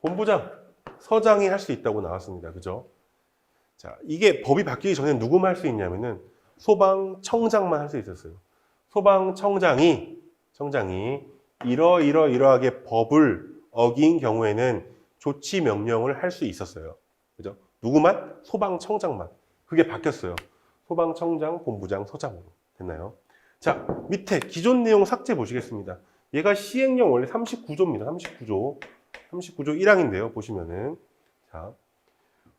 본부장, 서장이 할 수 있다고 나왔습니다. 그죠? 자, 이게 법이 바뀌기 전에 누구만 할 수 있냐면은 소방청장만 할 수 있었어요. 소방청장이 이러하게 법을 어긴 경우에는 조치 명령을 할 수 있었어요. 그죠? 누구만? 소방청장만. 그게 바뀌었어요. 소방청장, 본부장, 서장으로. 됐나요? 자, 밑에 기존 내용 삭제 보시겠습니다. 얘가 시행령 원래 39조입니다. 39조 1항인데요. 보시면은. 자,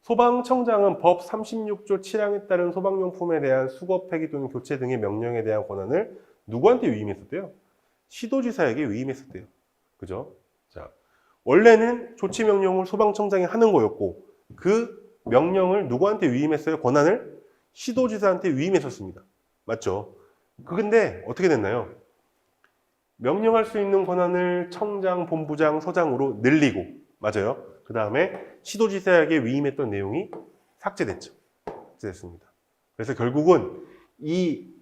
소방청장은 법 36조 7항에 따른 소방용품에 대한 수거, 폐기 또는 교체 등의 명령에 대한 권한을 누구한테 위임했었대요? 시도지사에게 위임했었대요. 그죠? 자, 원래는 조치 명령을 소방청장이 하는 거였고 그 명령을 누구한테 위임했어요? 권한을 시도지사한테 위임했었습니다. 맞죠? 근데 어떻게 됐나요? 명령할 수 있는 권한을 청장, 본부장, 서장으로 늘리고 맞아요. 그 다음에 시도지사에게 위임했던 내용이 삭제됐죠. 삭제됐습니다. 그래서 결국은 이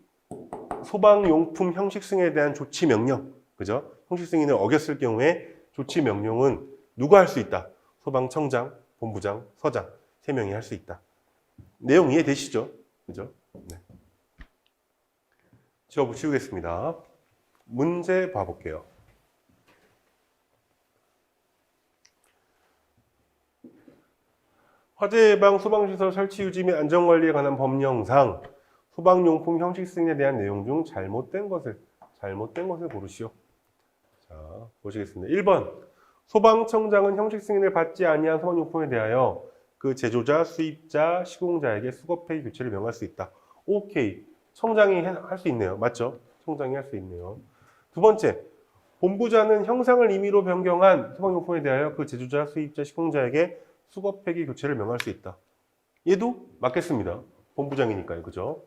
소방용품 형식 승인에 대한 조치 명령, 그죠? 형식 승인을 어겼을 경우에 조치 명령은 누가 할 수 있다? 소방청장, 본부장, 서장 3명이 할 수 있다. 내용 이해되시죠? 그죠? 네. 지우겠습니다. 문제 봐볼게요. 화재 예방 소방시설 설치 유지 및 안전관리에 관한 법령상 소방용품 형식 승인에 대한 내용 중 잘못된 것을 고르시오. 자, 보시겠습니다. 1번 소방청장은 형식 승인을 받지 아니한 소방용품에 대하여 그 제조자, 수입자, 시공자에게 수거 폐기 교체를 명할 수 있다. 오케이. 청장이 할 수 있네요. 맞죠? 청장이 할 수 있네요. 두 번째, 본부자는 형상을 임의로 변경한 소방용품에 대하여 그 제조자, 수입자, 시공자에게 수거 폐기 교체를 명할 수 있다. 얘도 맞겠습니다. 본부장이니까요. 그죠?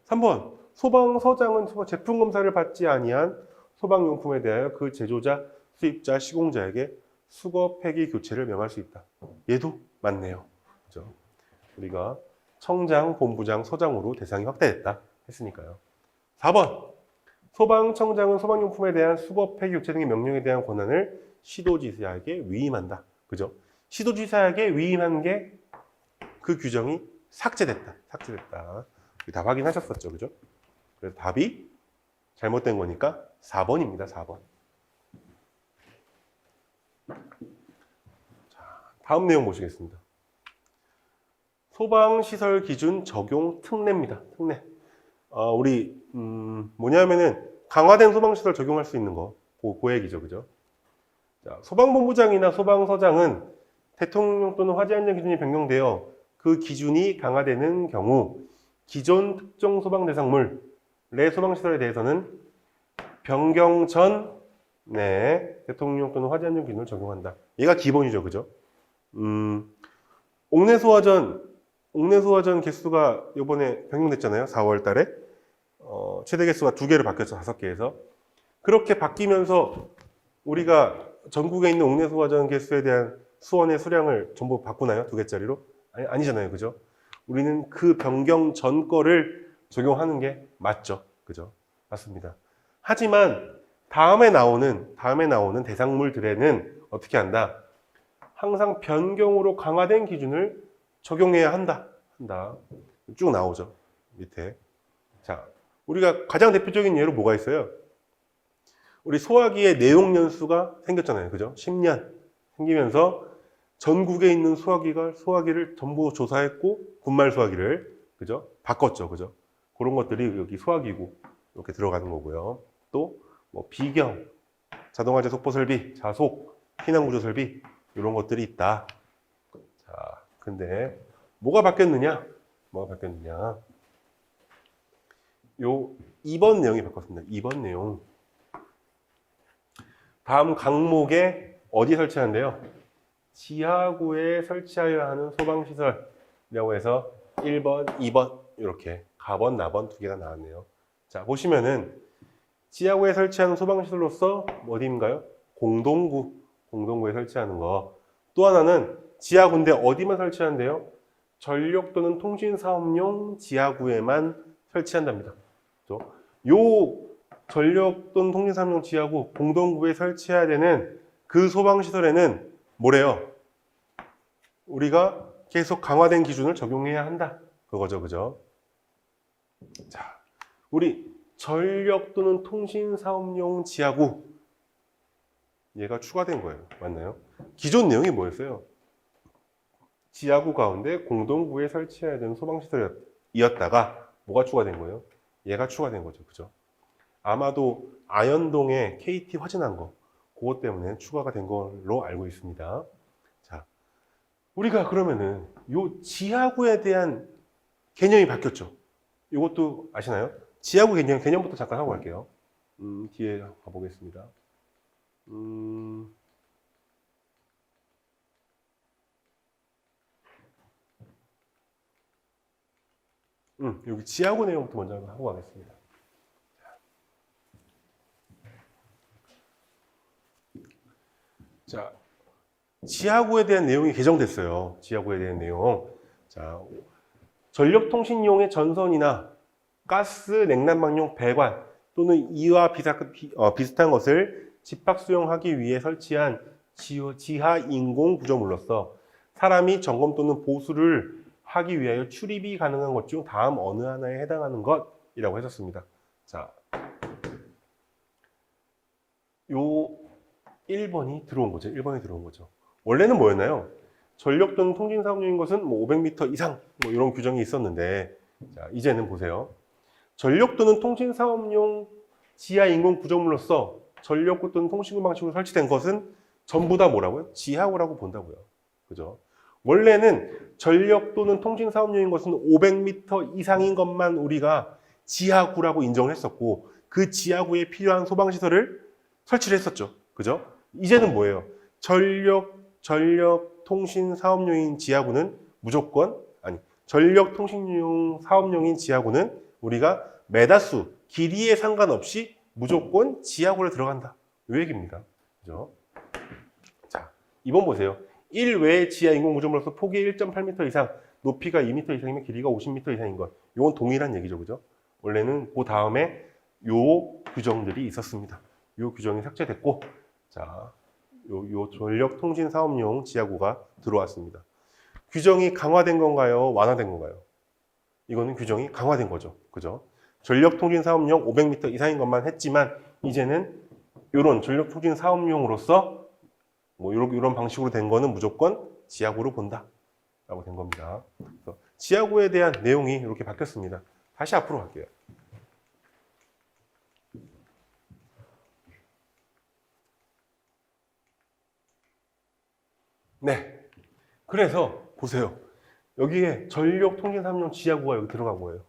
3번, 소방서장은 제품 검사를 받지 아니한 소방용품에 대하여 그 제조자, 수입자, 시공자에게 수거 폐기 교체를 명할 수 있다. 얘도 맞네요. 그죠? 우리가 청장, 본부장, 서장으로 대상이 확대됐다 했으니까요. 4번, 소방청장은 소방용품에 대한 수거 폐기 교체 등의 명령에 대한 권한을 시도지사에게 위임한다. 그죠? 시도지사에게 위임한 게 그 규정이 삭제됐다. 다 확인하셨었죠. 그죠? 그래서 답이 잘못된 거니까 4번입니다. 4번. 자, 다음 내용 보시겠습니다. 소방시설 기준 적용 특례입니다. 특례. 뭐냐면은 강화된 소방시설 적용할 수 있는 거. 그 얘기죠. 그죠? 자, 소방본부장이나 소방서장은 대통령 또는 화재안전 기준이 변경되어 그 기준이 강화되는 경우 기존 특정 소방 대상물의 소방시설에 대해서는 변경 전 대통령 또는 화재안전 기준을 적용한다. 얘가 기본이죠. 그죠? 옥내소화전 개수가 이번에 변경됐잖아요. 4월 달에. 최대 개수가 2개로 바뀌었죠. 5개에서. 그렇게 바뀌면서 우리가 전국에 있는 옥내소화전 개수에 대한 수원의 수량을 전부 바꾸나요? 2개짜리로? 아니잖아요. 그죠? 우리는 그 변경 전 거를 적용하는 게 맞죠. 그죠? 맞습니다. 하지만 다음에 나오는 대상물들에는 어떻게 한다? 항상 변경으로 강화된 기준을 적용해야 한다. 쭉 나오죠. 밑에. 자, 우리가 가장 대표적인 예로 뭐가 있어요? 우리 소화기의 내용 연수가 생겼잖아요. 그죠? 10년 생기면서 전국에 있는 소화기를 전부 조사했고 분말 소화기를 그죠? 바꿨죠. 그죠? 그런 것들이 여기 소화기구 이렇게 들어가는 거고요. 또 뭐 비경, 자동화재 속보 설비, 자속, 피난구조 설비 이런 것들이 있다. 자, 근데 뭐가 바뀌었느냐? 요 2번 내용이 바뀌었습니다. 2번 내용. 다음 강목에 어디 설치한대요? 지하구에 설치하여야 하는 소방시설이라고 해서 1번, 2번 이렇게 가번, 나번 2개가 나왔네요. 자, 보시면은 지하구에 설치하는 소방시설로서 어디인가요? 공동구에 설치하는 거. 또 하나는 지하구인데 어디만 설치한대요? 전력 또는 통신사업용 지하구에만 설치한답니다. 그렇죠? 요 전력 또는 통신사업용 지하구 공동구에 설치해야 되는 그 소방시설에는 뭐래요? 우리가 계속 강화된 기준을 적용해야 한다. 그거죠. 그죠? 자, 우리 전력 또는 통신사업용 지하구 얘가 추가된 거예요. 맞나요? 기존 내용이 뭐였어요? 지하구 가운데 공동구에 설치해야 되는 소방시설이었다가 뭐가 추가된 거예요? 얘가 추가된 거죠. 그죠? 아마도 아현동에 KT 화재난 거 그것 때문에 추가가 된 걸로 알고 있습니다. 자, 우리가 그러면은 요 지하구에 대한 개념이 바뀌었죠. 이것도 아시나요? 지하구 개념부터 잠깐 하고 갈게요. 뒤에 가보겠습니다. 여기 지하구 내용부터 먼저 하고 가겠습니다. 자, 지하구에 대한 내용이 개정됐어요. 지하구에 대한 내용. 자, 전력통신용의 전선이나 가스 냉난방용 배관 또는 이와 비슷한 것을 집합 수용하기 위해 설치한 지하 인공 구조물로서 사람이 점검 또는 보수를 하기 위하여 출입이 가능한 것 중 다음 어느 하나에 해당하는 것이라고 했었습니다. 자, 요 1번이 들어온 거죠. 1번이 들어온 거죠. 원래는 뭐였나요? 전력 또는 통신 사업용인 것은 뭐 500m 이상 뭐 이런 규정이 있었는데, 자, 이제는 보세요. 전력 또는 통신 사업용 지하 인공 구조물로서 전력구 또는 통신구 방식으로 설치된 것은 전부 다 뭐라고요? 지하구라고 본다고요. 그죠? 원래는 전력 또는 통신 사업용인 것은 500m 이상인 것만 우리가 지하구라고 인정을 했었고, 그 지하구에 필요한 소방시설을 설치를 했었죠. 그죠? 이제는 뭐예요? 전력 통신 사업용인 지하구는 무조건, 전력 통신용 사업용인 지하구는 우리가 메다수, 길이에 상관없이 무조건 지하구를 들어간다. 이 얘기입니다. 그죠? 자, 2번 보세요. 1외 지하 인공구조물로서 폭이 1.8m 이상, 높이가 2m 이상이면 길이가 50m 이상인 것. 이건 동일한 얘기죠. 그죠? 원래는 그 다음에 요 규정들이 있었습니다. 요 규정이 삭제됐고, 자, 요 전력 통신 사업용 지하구가 들어왔습니다. 규정이 강화된 건가요? 완화된 건가요? 이거는 규정이 강화된 거죠. 그죠? 전력 통신 사업용 500m 이상인 것만 했지만, 이제는 이런 전력 통신 사업용으로서 뭐 이런 방식으로 된 거는 무조건 지하구로 본다 라고 된 겁니다. 그래서 지하구에 대한 내용이 이렇게 바뀌었습니다. 다시 앞으로 갈게요. 네, 그래서 보세요. 여기에 전력 통신 사업용 지하구가 여기 들어간 거예요.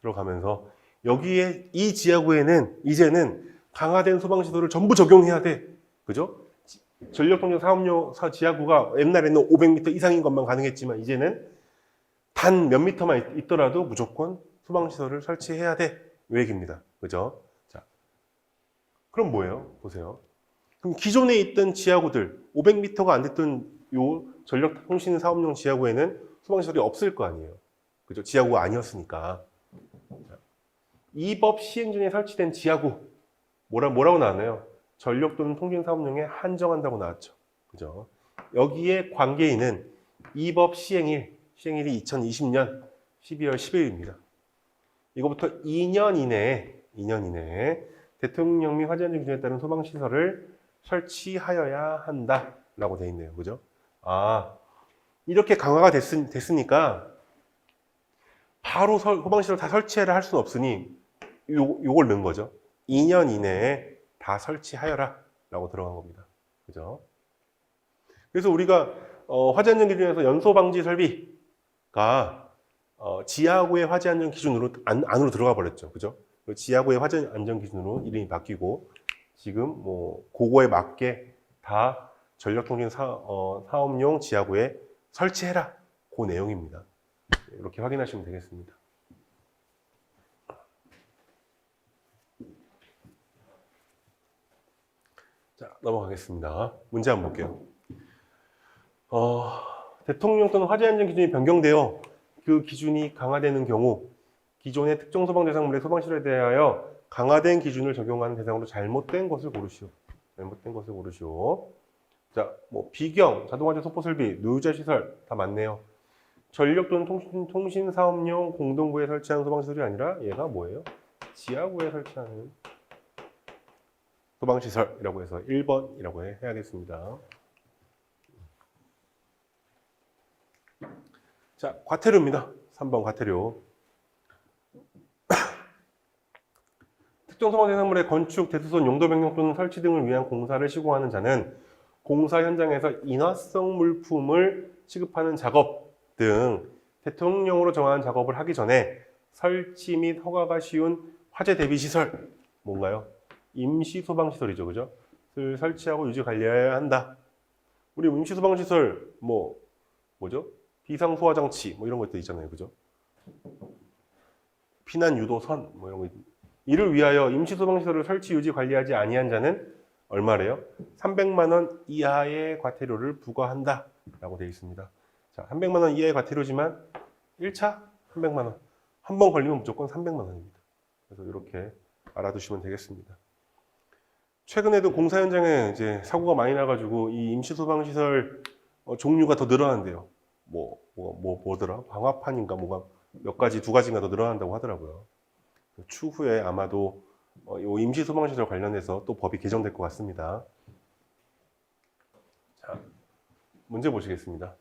들어가면서 여기에 이 지하구에는 이제는 강화된 소방시설을 전부 적용해야 돼. 그죠? 전력통신 사업용 지하구가 옛날에는 500m 이상인 것만 가능했지만, 이제는 단 몇 미터만 있더라도 무조건 소방시설을 설치해야 돼. 이 얘기입니다. 그죠? 자, 그럼 뭐예요? 보세요. 그럼 기존에 있던 지하구들, 500m가 안 됐던 요 전력통신 사업용 지하구에는 소방시설이 없을 거 아니에요. 그죠? 지하구가 아니었으니까. 이 법 시행 중에 설치된 지하구, 뭐라고 나왔나요? 전력 또는 통신 사업용에 한정한다고 나왔죠. 그죠? 여기에 관계인은 이 법 시행일이 2020년 12월 10일입니다. 이거부터 2년 이내에 대통령 및 화재 안전 기준에 따른 소방시설을 설치하여야 한다라고 돼 있네요. 그죠? 아, 이렇게 강화가 됐으니까 바로 소방시설 다 설치해라 할 수는 없으니 요걸 넣은 거죠. 2년 이내에 다 설치하여라 라고 들어간 겁니다. 그죠? 그래서 우리가 화재 안전 기준에서 연소 방지 설비가 지하구의 화재 안전 기준으로 안으로 들어가 버렸죠. 그죠? 지하구의 화재 안전 기준으로 이름이 바뀌고, 지금 뭐 그거에 맞게 다 전력통신 사업용 지하구에 설치해라, 그 내용입니다. 이렇게 확인하시면 되겠습니다. 자, 넘어가겠습니다. 문제 한번 볼게요. 대통령 또는 화재 안전 기준이 변경되어 그 기준이 강화되는 경우, 기존의 특정 소방 대상물의 소방시설에 대하여 강화된 기준을 적용하는 대상으로 잘못된 것을 고르시오. 자, 뭐 비경, 자동화재 소포 설비, 노유자 시설 다 맞네요. 전력 또는 통신 사업용 공동구에 설치하는 소방시설이 아니라 얘가 뭐예요? 지하구에 설치하는 소방시설이라고 해서 1번이라고 해야겠습니다. 자, 과태료입니다. 3번 과태료. 특정 소방 대상물의 건축, 대수선, 용도 변경 또는 설치 등을 위한 공사를 시공하는 자는 공사 현장에서 인화성 물품을 취급하는 작업 등 대통령령으로 정한 작업을 하기 전에 설치 및 허가가 쉬운 화재 대비 시설, 뭔가요? 임시 소방시설이죠, 그죠? 를 설치하고 유지 관리해야 한다. 우리 임시 소방시설 뭐죠? 비상 소화 장치 뭐 이런 것들 있잖아요, 그죠? 피난 유도선 뭐 이런 거. 이를 위하여 임시 소방시설을 설치 유지 관리하지 아니한 자는 얼마래요? 300만 원 이하의 과태료를 부과한다라고 되어 있습니다. 자, 300만 원 이하의 과태료지만 1차 300만 원. 한 번 걸리면 무조건 300만 원입니다. 그래서 이렇게 알아두시면 되겠습니다. 최근에도 공사 현장에 이제 사고가 많이 나가지고 이 임시 소방시설 종류가 더 늘어난대요. 뭐더라? 방화판인가 뭐가 몇 가지, 두 가지가 더 늘어난다고 하더라고요. 추후에 아마도 이 임시 소방시설 관련해서 또 법이 개정될 것 같습니다. 자, 문제 보시겠습니다.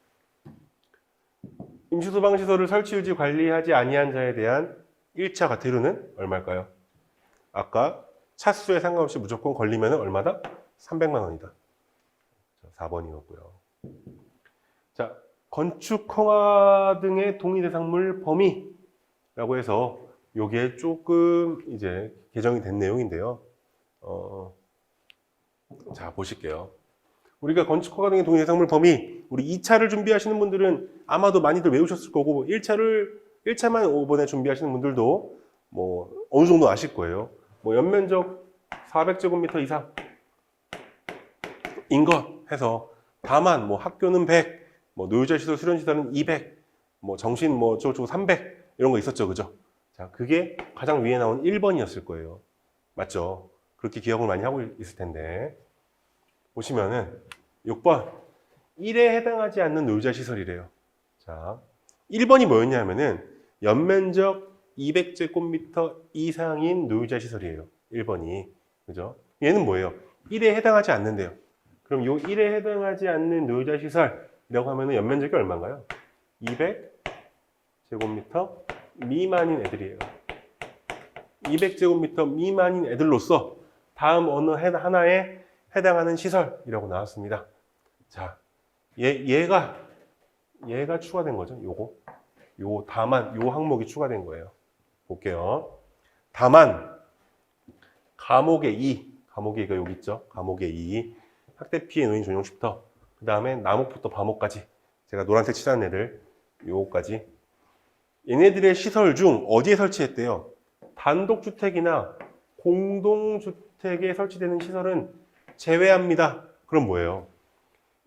임시 소방시설을 설치 유지 관리하지 아니한 자에 대한 1차 과태료는 얼마일까요? 아까 차수에 상관없이 무조건 걸리면 얼마다? 300만 원이다. 4번이었고요. 자, 건축 허가 등의 동의 대상물 범위라고 해서 요게 조금 이제 개정이 된 내용인데요. 자, 보실게요. 우리가 건축 허가 등의 동의 대상물 범위, 우리 2차를 준비하시는 분들은 아마도 많이들 외우셨을 거고 1차만 이번에 준비하시는 분들도 뭐 어느 정도 아실 거예요. 뭐 연면적 400제곱미터 이상 인것 해서 다만 뭐 학교는 100, 뭐 노유자시설 수련시설은 200, 뭐 정신 뭐 저쪽 300 이런 거 있었죠, 그죠? 자, 그게 가장 위에 나온 1번이었을 거예요. 맞죠? 그렇게 기억을 많이 하고 있을 텐데 보시면은 6번 1에 해당하지 않는 노유자시설이래요. 자, 1번이 뭐였냐면은 연면적 200제곱미터 이상인 노유자시설이에요. 1번이. 그죠? 얘는 뭐예요? 1에 해당하지 않는데요. 그럼 요 1에 해당하지 않는 노유자시설이라고 하면은 연면적이 얼마인가요? 200제곱미터 미만인 애들이에요. 200제곱미터 미만인 애들로서 다음 어느 하나에 해당하는 시설이라고 나왔습니다. 자, 얘가 추가된 거죠. 다만 요 항목이 추가된 거예요. 볼게요. 다만 감옥의 2가 여기 있죠. 감옥의 2 학대 피해 노인 전용 쉼터, 그 다음에 남옥부터 밤옥까지 제가 노란색 칠한 애들 요거까지 얘네들의 시설 중 어디에 설치했대요? 단독주택이나 공동주택에 설치되는 시설은 제외합니다. 그럼 뭐예요?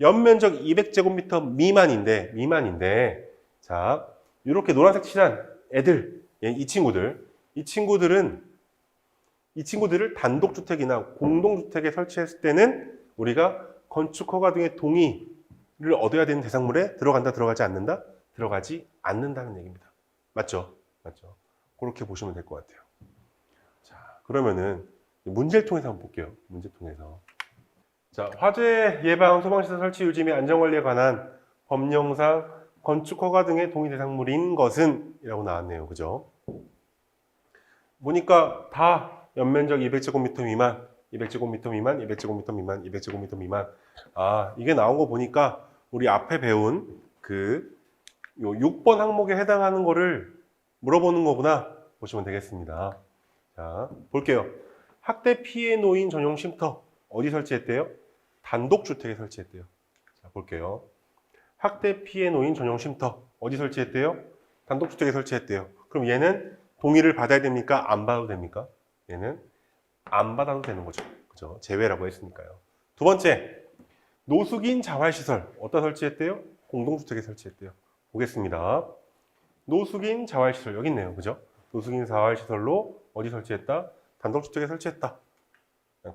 연면적 200제곱미터 미만인데 자, 이렇게 노란색 칠한 애들, 이 친구들을 단독주택이나 공동주택에 설치했을 때는 우리가 건축허가 등의 동의를 얻어야 되는 대상물에 들어간다, 들어가지 않는다? 들어가지 않는다는 얘기입니다. 맞죠? 그렇게 보시면 될 것 같아요. 자, 그러면은 문제를 통해서 한번 볼게요. 문제 통해서. 자, 화재 예방 소방시설 설치 유지 및 안전관리에 관한 법령상 건축허가 등의 동의 대상물인 것은 이라고 나왔네요. 그죠? 보니까 다 연면적 200제곱미터 미만, 200제곱미터 미만, 200제곱미터 미만, 200제곱미터 미만. 아, 이게 나온 거 보니까 우리 앞에 배운 요 6번 항목에 해당하는 거를 물어보는 거구나 보시면 되겠습니다. 자, 볼게요. 학대 피해 노인 전용 쉼터 어디 설치했대요? 단독주택에 설치했대요. 자, 볼게요. 학대 피해 노인 전용 쉼터 어디 설치했대요? 단독주택에 설치했대요. 그럼 얘는 동의를 받아야 됩니까? 안 받아도 됩니까? 얘는 안 받아도 되는 거죠. 그죠? 제외라고 했으니까요. 두 번째, 노숙인 자활시설 어디다 설치했대요? 공동주택에 설치했대요. 보겠습니다. 노숙인 자활시설 여기 있네요. 그죠? 노숙인 자활시설로 어디 설치했다? 단독주택에 설치했다.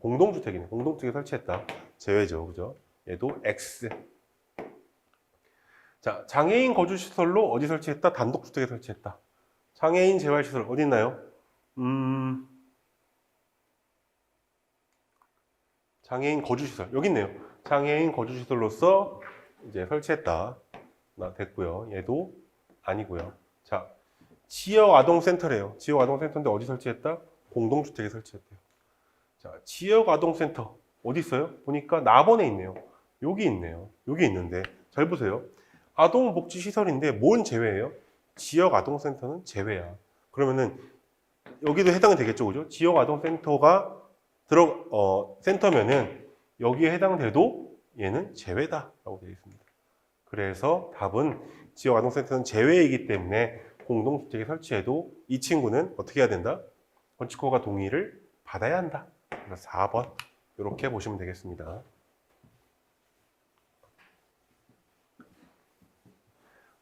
공동주택이네. 공동주택에 설치했다. 제외죠. 그죠? 얘도 X. 자, 장애인 거주시설로 어디 설치했다? 단독주택에 설치했다. 장애인 재활시설 어디 있나요? 장애인 거주시설 여기 있네요. 장애인 거주시설로서 이제 설치했다. 됐고요. 얘도 아니고요. 자, 지역아동센터래요. 지역아동센터인데 어디 설치했다? 공동주택에 설치했대요. 자, 지역아동센터 어디 있어요? 보니까 남원에 있네요. 여기 있네요. 여기 있는데 잘 보세요. 아동복지시설인데 뭔 제외예요? 지역아동센터는 제외야. 그러면은 여기도 해당이 되겠죠, 그죠? 지역아동센터가 센터면은 여기에 해당돼도 얘는 제외다라고 되어 있습니다. 그래서 답은 지역 아동센터는 제외이기 때문에 공동주택에 설치해도 이 친구는 어떻게 해야 된다? 건축허가 동의를 받아야 한다. 그래서 4번 이렇게 보시면 되겠습니다.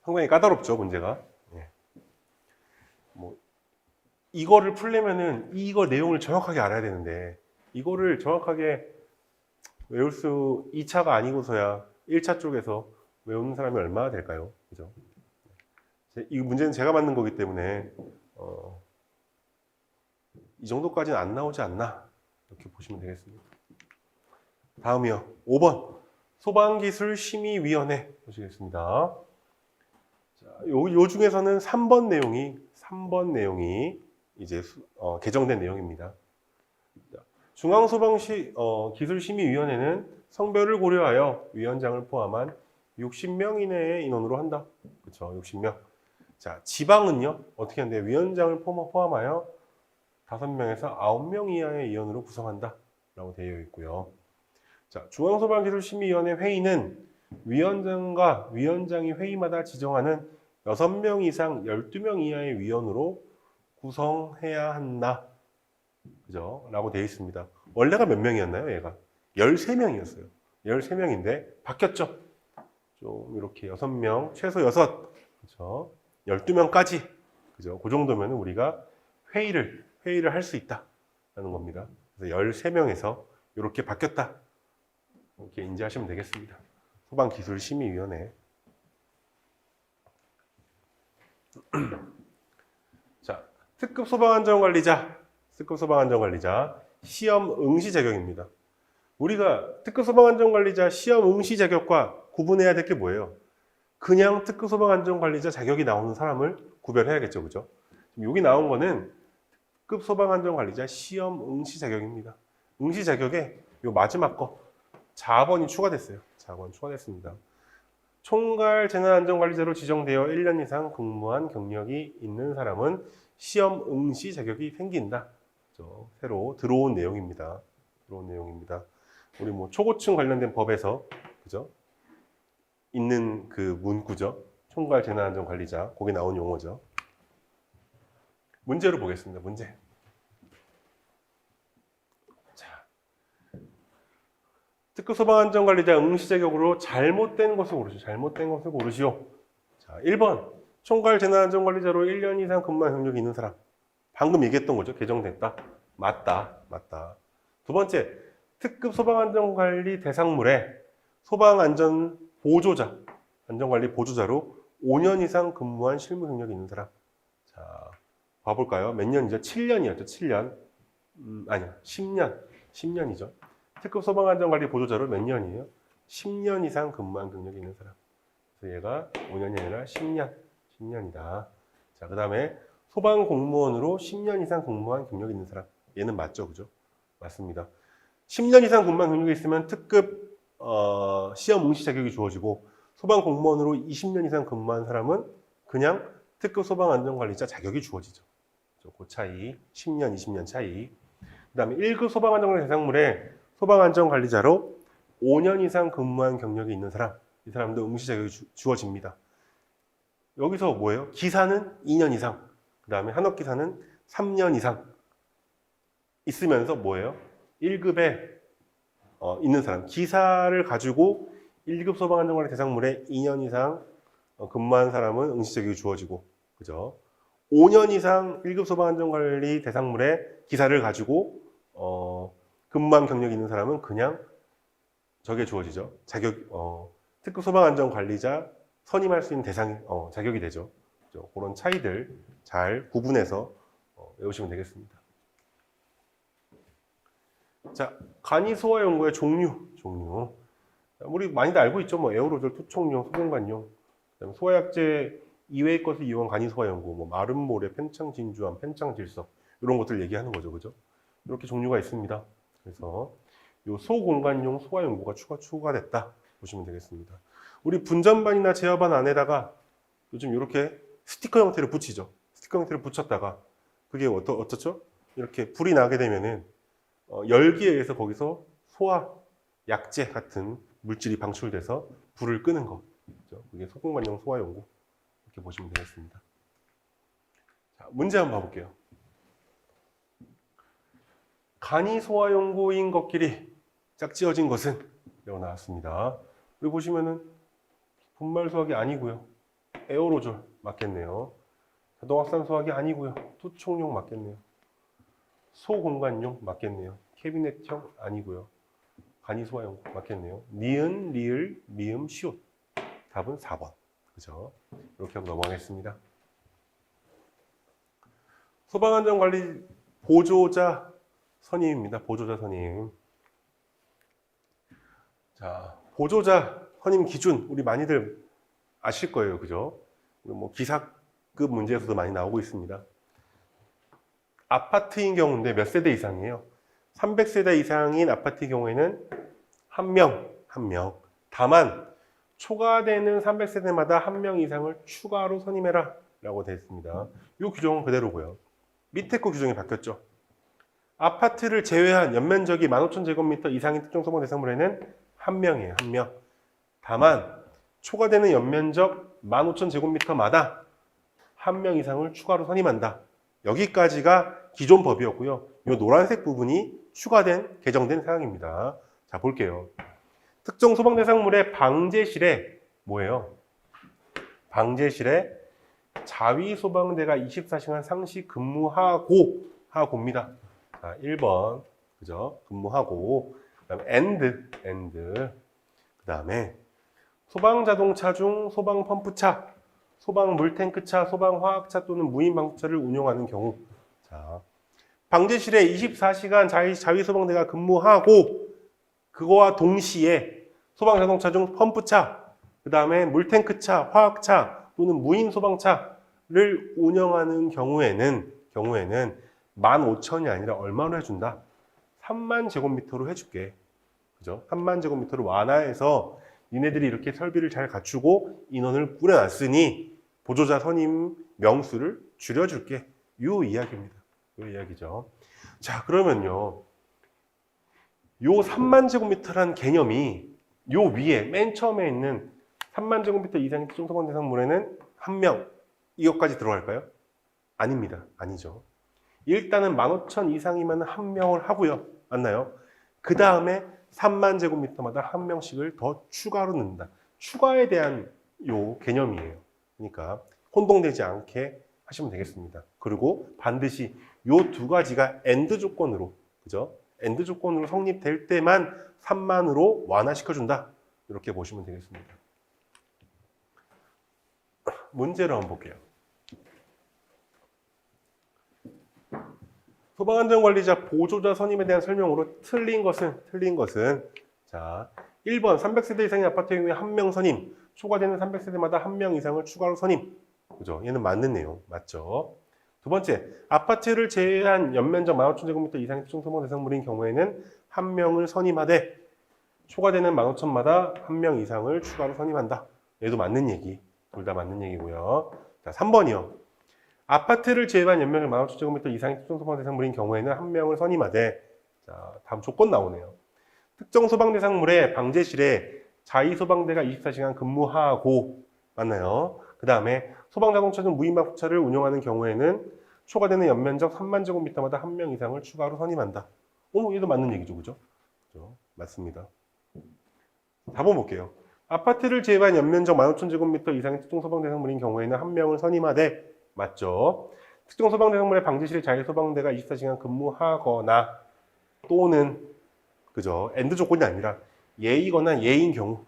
상당히 까다롭죠, 문제가. 예. 뭐 이거를 풀려면은 이거 내용을 정확하게 알아야 되는데 이거를 정확하게 외울 수 2차가 아니고서야 1차 쪽에서 외우는 사람이 얼마나 될까요? 그죠? 이 문제는 제가 만든 거기 때문에 이 정도까지는 안 나오지 않나 이렇게 보시면 되겠습니다. 다음이요. 5번 소방기술심의위원회 보시겠습니다. 자, 요 중에서는 3번 내용이 이제 개정된 내용입니다. 중앙소방기술심의위원회는 성별을 고려하여 위원장을 포함한 60명 이내의 인원으로 한다. 그렇죠? 60명. 자, 지방은요. 어떻게 하는데 위원장을 포함하여 5명에서 9명 이하의 위원으로 구성한다. 라고 되어 있고요. 자, 중앙소방기술심의위원회 회의는 위원장과 위원장이 회의마다 지정하는 6명 이상 12명 이하의 위원으로 구성해야 한다. 그죠? 라고 되어 있습니다. 원래가 몇 명이었나요, 얘가? 13명이었어요. 13명인데, 바뀌었죠? 좀, 이렇게 6명, 최소 6, 그죠? 12명까지, 그죠? 그 정도면 우리가 회의를 할 수 있다. 라는 겁니다. 그래서 13명에서 이렇게 바뀌었다. 이렇게 인지하시면 되겠습니다. 소방기술심의위원회. 자, 특급 소방안전관리자 시험 응시 자격입니다. 우리가 특급 소방안전관리자 시험 응시 자격과 구분해야 될 게 뭐예요? 그냥 특급 소방안전관리자 자격이 나오는 사람을 구별해야겠죠, 그죠? 여기 나온 거는 특급 소방안전관리자 시험 응시 자격입니다. 응시 자격에 요 마지막 거 자본이 추가됐어요. 자본 추가됐습니다. 총괄 재난안전관리자로 지정되어 1년 이상 근무한 경력이 있는 사람은 시험 응시 자격이 생긴다. 그렇죠? 새로 들어온 내용입니다. 우리 뭐 초고층 관련된 법에서 그죠? 있는 그 문구죠. 총괄 재난안전관리자 거기 나온 용어죠. 문제로 보겠습니다. 문제. 특급 소방안전관리자 응시 자격으로 잘못된 것을 고르시오. 자, 1번. 총괄 재난안전관리자로 1년 이상 근무한 경력이 있는 사람. 방금 얘기했던 거죠. 개정됐다. 맞다. 두 번째. 특급 소방안전관리 대상물에 소방안전 보조자, 안전관리 보조자로 5년 이상 근무한 실무 경력이 있는 사람. 자, 봐볼까요? 몇 년이죠? 7년이었죠. 7년. 아니야. 10년. 10년이죠. 특급 소방안전관리 보조자로 몇 년이에요? 10년 이상 근무한 경력이 있는 사람. 그래서 얘가 5년이 아니라 10년이다. 자, 그 다음에 소방공무원으로 10년 이상 근무한 경력이 있는 사람. 얘는 맞죠, 그죠? 맞습니다. 10년 이상 근무한 경력이 있으면 특급 시험 응시 자격이 주어지고 소방공무원으로 20년 이상 근무한 사람은 그냥 특급 소방안전관리자 자격이 주어지죠. 그 차이, 10년, 20년 차이. 그 다음에 1급 소방안전관리 대상물에 소방안전관리자로 5년 이상 근무한 경력이 있는 사람, 이 사람도 응시 자격이 주어집니다. 여기서 뭐예요? 기사는 2년 이상, 그 다음에 한업기사는 3년 이상 있으면서 뭐예요? 1급에 있는 사람, 기사를 가지고 1급 소방안전관리 대상물에 2년 이상 근무한 사람은 응시 자격이 주어지고, 그죠? 5년 이상 1급 소방안전관리 대상물에 기사를 가지고 근무한 경력이 있는 사람은 그냥 저게 주어지죠. 특급 소방안전관리자 선임할 수 있는 자격이 되죠. 그렇죠? 그런 차이들 잘 구분해서 외우시면 되겠습니다. 자, 간이소화 연고의 종류. 우리 많이들 알고 있죠. 뭐 에어로졸, 투척용, 소금간용, 그다음에 소화약제 이외의 것을 이용한 간이소화 연고, 뭐 마른 모래, 팽창 진주암, 팽창 질석 이런 것들 얘기하는 거죠, 그죠? 이렇게 종류가 있습니다. 그래서 요 소공간용 소화 연고가 추가됐다 보시면 되겠습니다. 우리 분전반이나 제어반 안에다가 요즘 이렇게 스티커 형태를 붙이죠. 스티커 형태를 붙였다가 그게 어떻죠? 이렇게 불이 나게 되면은 열기에 의해서 거기서 소화 약재 같은 물질이 방출돼서 불을 끄는 거. 그죠? 그게 소금관용 소화용구. 이렇게 보시면 되겠습니다. 자, 문제 한번 봐볼게요. 간이 소화용구인 것끼리 짝지어진 것은? 라고 나왔습니다. 여기 보시면은 분말 수학이 아니고요. 에어로졸 맞겠네요. 자동확산 수학이 아니고요. 투척용 맞겠네요. 소공간용 맞겠네요. 캐비넷형 아니고요. 간이 소화용구 맞겠네요. 니은, 리을, 미음, 시옷. 답은 4번. 그죠? 이렇게 하고 넘어가겠습니다. 소방안전관리 보조자 선임입니다. 보조자 선임. 자, 보조자 선임 기준 우리 많이들 아실 거예요. 그죠? 뭐 기사급 문제에서도 많이 나오고 있습니다. 아파트인 경우인데 몇 세대 이상이에요? 300세대 이상인 아파트의 경우에는 한 명. 다만 초과되는 300세대마다 한 명 이상을 추가로 선임해라 라고 되어 있습니다. 이 규정은 그대로고요. 밑에 거 규정이 바뀌었죠. 아파트를 제외한 연면적이 15,000제곱미터 이상인 특정 소방 대상물에는 한 명이에요. 한 명. 다만 초과되는 연면적 15,000제곱미터마다 한 명 이상을 추가로 선임한다. 여기까지가 기존 법이었고요. 이 노란색 부분이 추가된, 개정된 사항입니다. 자, 볼게요. 특정 소방 대상물의 방제실에 뭐예요? 방제실에 자위 소방대가 24시간 상시 근무하고입니다. 자, 1번. 그죠? 근무하고. 그다음에 and. 그다음에 소방자동차 중 소방펌프차, 소방물탱크차, 소방화학차 또는 무인방수차를 운용하는 경우. 자, 방제실에 24시간 자위소방대가 근무하고 그거와 동시에 소방자동차 중 펌프차, 그 다음에 물탱크차, 화학차 또는 무인소방차를 운영하는 경우에는 15,000이 아니라 얼마로 해준다? 3만 제곱미터로 해줄게. 그죠? 3만 제곱미터로 완화해서 니네들이 이렇게 설비를 잘 갖추고 인원을 꾸려놨으니 보조자 선임 명수를 줄여줄게. 요 이야기입니다. 요 이야기죠. 자, 그러면요. 요 3만 제곱미터란 개념이 요 위에 맨 처음에 있는 3만 제곱미터 이상의 특정 소방 대상물에는 한 명, 이것까지 들어갈까요? 아닙니다. 아니죠. 일단은 15,000 이상이면 한 명을 하고요. 맞나요? 그 다음에 3만 제곱미터마다 한 명씩을 더 추가로 넣는다. 추가에 대한 요 개념이에요. 그러니까 혼동되지 않게 하시면 되겠습니다. 그리고 반드시 요 두 가지가 AND 조건으로, 그죠? AND 조건으로 성립될 때만 3만으로 완화시켜준다. 이렇게 보시면 되겠습니다. 문제를 한번 볼게요. 소방안전관리자 보조자 선임에 대한 설명으로 틀린 것은 자, 1번 300세대 이상의 아파트의 경우에 한 명 선임, 초과되는 300세대마다 한 명 이상을 추가로 선임. 그죠? 얘는 맞는 내용 맞죠? 두 번째, 아파트를 제외한 연면적 15,000제곱미터 이상의 특정 소방 대상물인 경우에는 한 명을 선임하되 초과되는 15,000마다 한 명 이상을 추가로 선임한다. 얘도 맞는 얘기. 둘 다 맞는 얘기고요. 자, 3번이요. 아파트를 제외한 연면적 15,000제곱미터 이상의 특정 소방 대상물인 경우에는 한 명을 선임하되, 자, 다음 조건 나오네요. 특정 소방 대상물의 방제실에 자위소방대가 24시간 근무하고, 맞나요? 그 다음에 소방자동차 중 무인방수차를 운영하는 경우에는 초과되는 연면적 3만 제곱미터마다 한 명 이상을 추가로 선임한다. 얘도 맞는 얘기죠, 그죠? 그죠? 맞습니다. 4번 볼게요. 아파트를 제외한 연면적 15,000제곱미터 이상의 특정 소방 대상물인 경우에는 한 명을 선임하되, 맞죠? 특정 소방 대상물의 방제실에 자위소방대가 24시간 근무하거나 또는, 그죠? AND 조건이 아니라 예이거나 예인 경우,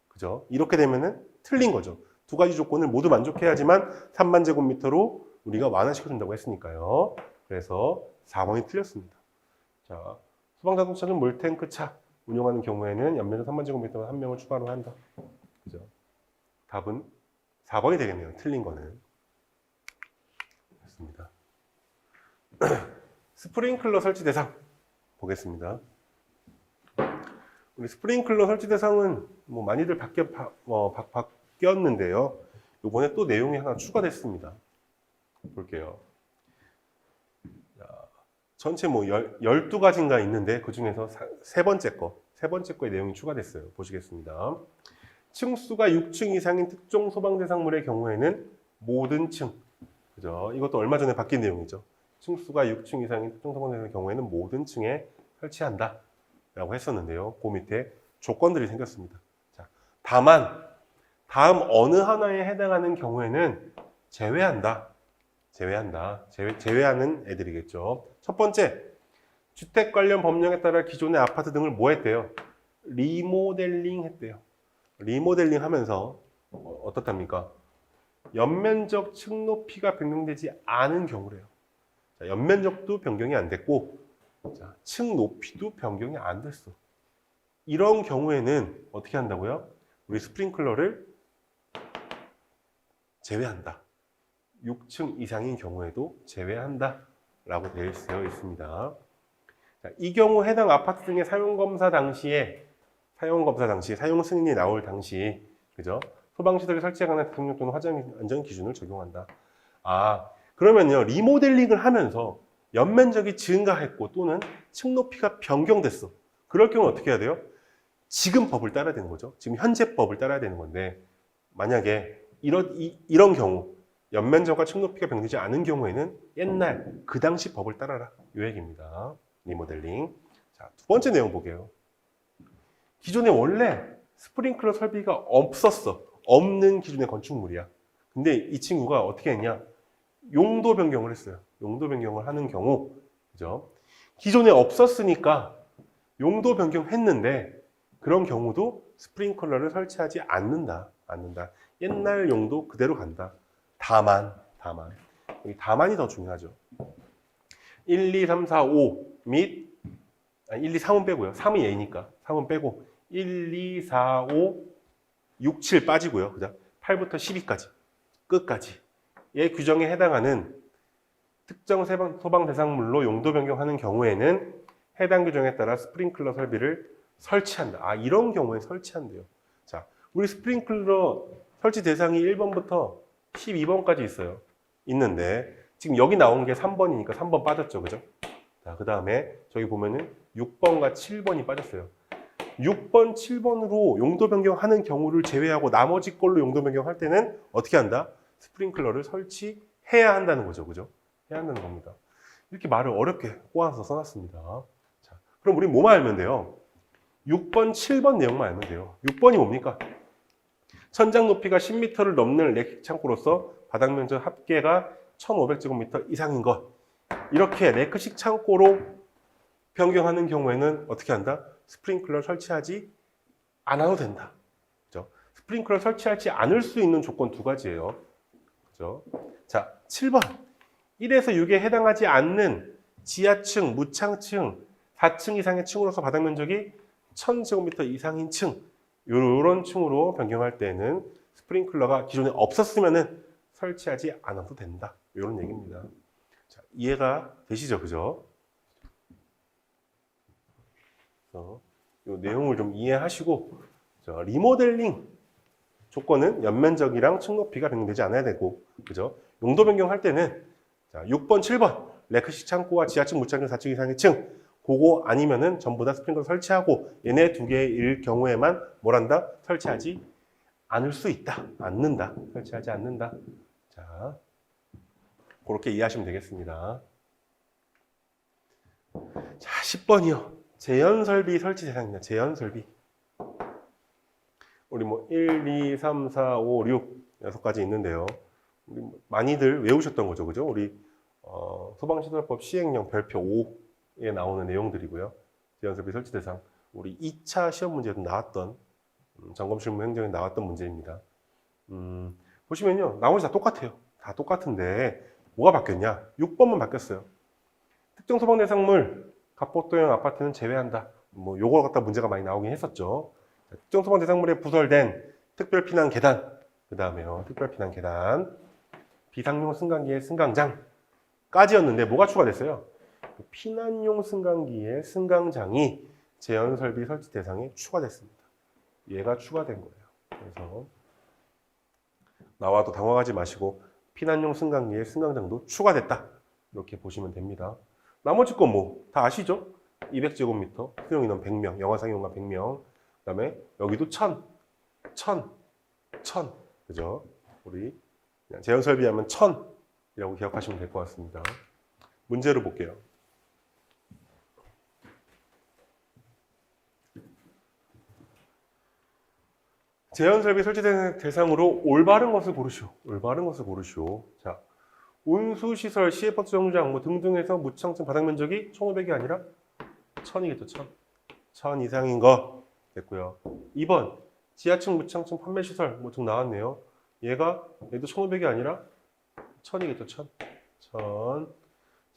그죠? 이렇게 되면은 틀린 거죠. 두 가지 조건을 모두 만족해야지만 3만 제곱미터로 우리가 완화시켜준다고 했으니까요. 그래서 4번이 틀렸습니다. 자, 소방자동차 중 물탱크차 운영하는 경우에는 연면적 3만 제곱미터 한 명을 추가로 한다. 그죠? 답은 4번이 되겠네요. 틀린 거는. 됐습니다. 스프링클러 설치 대상 보겠습니다. 우리 스프링클러 설치 대상은 뭐 많이들 바뀌었는데요. 이번에 또 내용이 하나 추가됐습니다. 볼게요. 전체 뭐 12가지인가 있는데 그 중에서 세 번째 거의 내용이 추가됐어요. 보시겠습니다. 층수가 6층 이상인 특정 소방 대상물의 경우에는 모든 층. 그죠? 이것도 얼마 전에 바뀐 내용이죠. 층수가 6층 이상인 특정 소방 대상물의 경우에는 모든 층에 설치한다. 라고 했었는데요. 그 밑에 조건들이 생겼습니다. 자, 다만 다음 어느 하나에 해당하는 경우에는 제외한다. 제외하는 애들이겠죠. 첫 번째, 주택 관련 법령에 따라 기존의 아파트 등을 뭐 했대요? 리모델링 했대요. 리모델링 하면서 어떻답니까? 연면적 층 높이가 변경되지 않은 경우래요. 자, 연면적도 변경이 안 됐고, 자, 층 높이도 변경이 안 됐어. 이런 경우에는 어떻게 한다고요? 우리 스프링클러를 제외한다. 6층 이상인 경우에도 제외한다 라고 되어 있습니다. 자, 이 경우 해당 아파트 등의 사용검사 당시 사용 승인이 나올 당시, 그죠? 소방시설을 설치에 관한 대통령 또는 화재 안전 기준을 적용한다. 아, 그러면요, 리모델링을 하면서 연면적이 증가했고 또는 층 높이가 변경됐어. 그럴 경우는 어떻게 해야 돼요? 지금 법을 따라야 되는 거죠. 지금 현재 법을 따라야 되는 건데, 만약에 이런 경우, 연면적과 층 높이가 변경되지 않은 경우에는 옛날 그 당시 법을 따라라. 이 얘기입니다. 리모델링. 자, 두 번째 내용 볼게요. 기존에 원래 스프링클러 설비가 없었어. 없는 기존의 건축물이야. 근데 이 친구가 어떻게 했냐? 용도 변경을 했어요. 용도 변경을 하는 경우, 그죠? 기존에 없었으니까 용도 변경했는데 그런 경우도 스프링클러를 설치하지 않는다. 옛날 용도 그대로 간다. 다만 여기 다만이 더 중요하죠. 1, 2, 3, 4, 5 및 1, 2, 3은 빼고요. 3은 예니까 3은 빼고 1, 2, 4, 5, 6, 7 빠지고요. 그죠? 8부터 12까지 끝까지 의 규정에 해당하는 특정 소방 대상물로 용도 변경하는 경우에는 해당 규정에 따라 스프링클러 설비를 설치한다. 아, 이런 경우에 설치한대요. 자, 우리 스프링클러 설치 대상이 1번부터 12번까지 있는데 지금 여기 나온 게 3번이니까 3번 빠졌죠. 그죠? 자, 그 다음에 저기 보면은 6번과 7번이 빠졌어요. 6번, 7번으로 용도 변경하는 경우를 제외하고 나머지 걸로 용도 변경할 때는 어떻게 한다? 스프링클러를 설치해야 한다는 거죠. 그죠? 해야 한다는 겁니다. 이렇게 말을 어렵게 꼬아서 써놨습니다. 자, 그럼 우리 뭐만 알면 돼요? 6번, 7번 내용만 알면 돼요. 6번이 뭡니까? 천장 높이가 10m를 넘는 렉식 창고로서 바닥 면적 합계가 1500제곱미터 이상인 것. 이렇게 레크식 창고로 변경하는 경우에는 어떻게 한다? 스프링클러 설치하지 않아도 된다. 그죠? 스프링클러 설치하지 않을 수 있는 조건 두 가지예요. 그죠? 자, 7번. 1에서 6에 해당하지 않는 지하층, 무창층, 4층 이상의 층으로서 바닥 면적이 1000제곱미터 이상인 층. 이런 층으로 변경할 때는 스프링클러가 기존에 없었으면은 설치하지 않아도 된다. 이런 얘기입니다. 자, 이해가 되시죠? 그죠? 이 내용을 좀 이해하시고, 리모델링 조건은 연면적이랑 층 높이가 변경되지 않아야 되고, 그죠? 용도 변경할 때는 자, 6번, 7번 레크식 창고와 지하층, 무창층, 4층 이상의 층, 그거 아니면은 전부 다 스프링클러 설치하고 얘네 두 개일 경우에만 뭘 한다? 설치하지 않을 수 있다. 설치하지 않는다. 자, 그렇게 이해하시면 되겠습니다. 자, 10번이요. 재현설비 설치 대상입니다. 재현설비. 우리 뭐 1, 2, 3, 4, 5, 6 6가지 있는데요. 우리 많이들 외우셨던 거죠. 그죠? 우리 소방시설법 시행령 별표 5에 나오는 내용들이고요. 재현설비 설치 대상. 우리 2차 시험 문제도 나왔던 점검실무 행정에 나왔던 문제입니다. 보시면요. 나머지 다 똑같아요. 다 똑같은데 뭐가 바뀌었냐? 6번만 바뀌었어요. 특정 소방 대상물 갑복도형 아파트는 제외한다. 뭐 요거 갖다 문제가 많이 나오긴 했었죠. 특정 소방 대상물에 부설된 특별 피난 계단, 그 다음에요. 특별 피난 계단, 비상용 승강기의 승강장까지였는데 뭐가 추가됐어요? 피난용 승강기의 승강장이 재현설비 설치 대상에 추가됐습니다. 얘가 추가된 거예요. 그래서 나와도 당황하지 마시고 피난용 승강기의 승강장도 추가됐다. 이렇게 보시면 됩니다. 나머지 건 뭐 다 아시죠? 200제곱미터, 수용 인원 100명, 영화 상용관 100명, 그다음에 여기도 1000, 그죠? 우리 그냥 제한 설비하면 1000이라고 기억하시면 될 것 같습니다. 문제를 볼게요. 제한 설비 설치된 대상으로 올바른 것을 고르시오. 올바른 것을 고르시오. 자, 운수시설, 시외버스 정류장 뭐 등등해서 무창층 바닥 면적이 1500이 아니라 1000이겠죠. 1000 이상인 거 됐고요. 2번 지하층 무창층 판매시설 뭐 등 나왔네요. 얘도 1500이 아니라 1000이겠죠. 1000.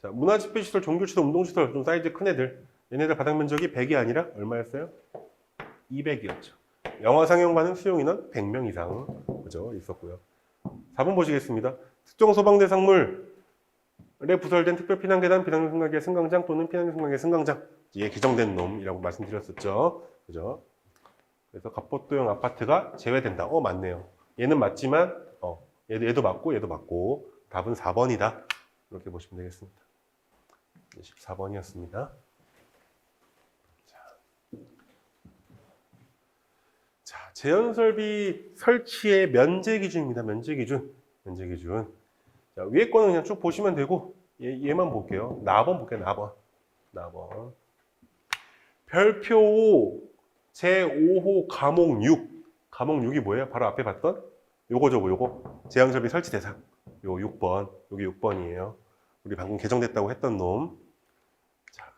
자, 문화집회시설, 종교시설, 운동시설 좀 사이즈 큰 애들. 얘네들 바닥 면적이 100이 아니라 얼마였어요? 200이었죠. 영화 상영관은 수용 인원 100명 이상 그죠? 있었고요. 4번 보시겠습니다. 특정 소방 대상물에 부설된 특별 피난계단, 비상용 승강기의 승강장 또는 피난용 승강기의 승강장. 이게 개정된 놈이라고 말씀드렸었죠. 그죠? 그래서 갑포도형 아파트가 제외된다. 맞네요. 얘는 맞지만 얘도 맞고 답은 4번이다. 이렇게 보시면 되겠습니다. 14번이었습니다. 자, 제한설비 설치의 면제 기준입니다. 면제 기준. 자, 위에 거는 그냥 쭉 보시면 되고 얘만 볼게요. 나번 볼게요. 나번. 별표 5 제5호 감옥 6. 감옥 6이 뭐예요? 바로 앞에 봤던 요거. 제한설비 설치 대상. 요 6번. 여기 6번이에요. 우리 방금 개정됐다고 했던 놈. 자,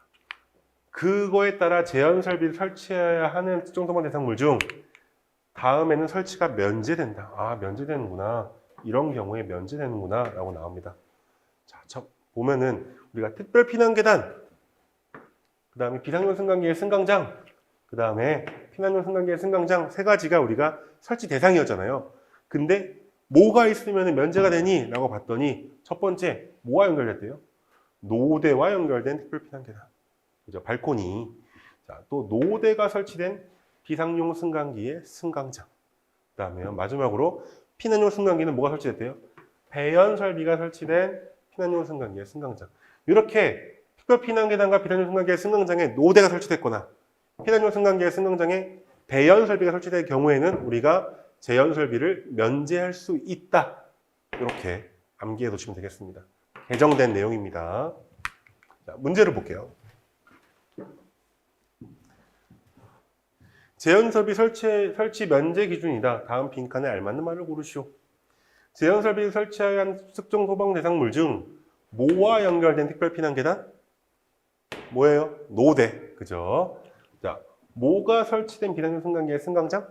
그거에 따라 제한설비를 설치해야 하는 특정 소방 대상물 중 다음에는 설치가 면제된다. 면제되는구나. 이런 경우에 면제되는구나. 라고 나옵니다. 자, 보면은 우리가 특별 피난계단, 그 다음에 비상용 승강기의 승강장, 그 다음에 피난용 승강기의 승강장 세 가지가 우리가 설치 대상이었잖아요. 근데 뭐가 있으면 면제가 되니? 라고 봤더니 첫 번째, 뭐와 연결됐대요? 노대와 연결된 특별 피난계단. 그죠? 발코니. 자, 또 노대가 설치된 비상용 승강기의 승강장. 그 다음에 마지막으로 피난용 승강기는 뭐가 설치됐대요? 배연 설비가 설치된 피난용 승강기의 승강장. 이렇게 특별 피난계단과 비상용 승강기의 승강장에 노대가 설치됐거나 피난용 승강기의 승강장에 배연 설비가 설치될 경우에는 우리가 제연 설비를 면제할 수 있다. 이렇게 암기해 두시면 되겠습니다. 개정된 내용입니다. 자, 문제를 볼게요. 제연설비 설치 면제 기준이다. 다음 빈칸에 알맞는 말을 고르시오. 제연설비를 설치해야 한 특정 소방 대상물 중 뭐와 연결된 특별 피난계단? 뭐예요? 노대. 그죠? 자, 뭐가 설치된 비상용 승강기의 승강장?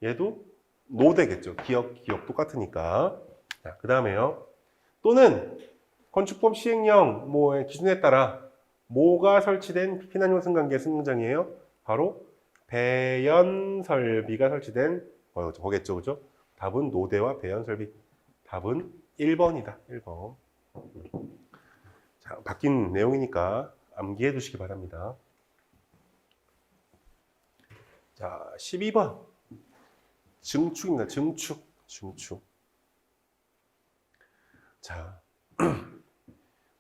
얘도 노대겠죠. 기억 똑같으니까. 자, 그 다음에요. 또는 건축법 시행령 기준에 따라 뭐가 설치된 피난용 승강기의 승강장이에요? 바로 배연 설비가 설치된 거겠죠. 그죠? 답은 노대와 배연 설비. 답은 1번이다. 1번. 자, 바뀐 내용이니까 암기해 두시기 바랍니다. 자, 12번. 증축입니다. 증축. 자,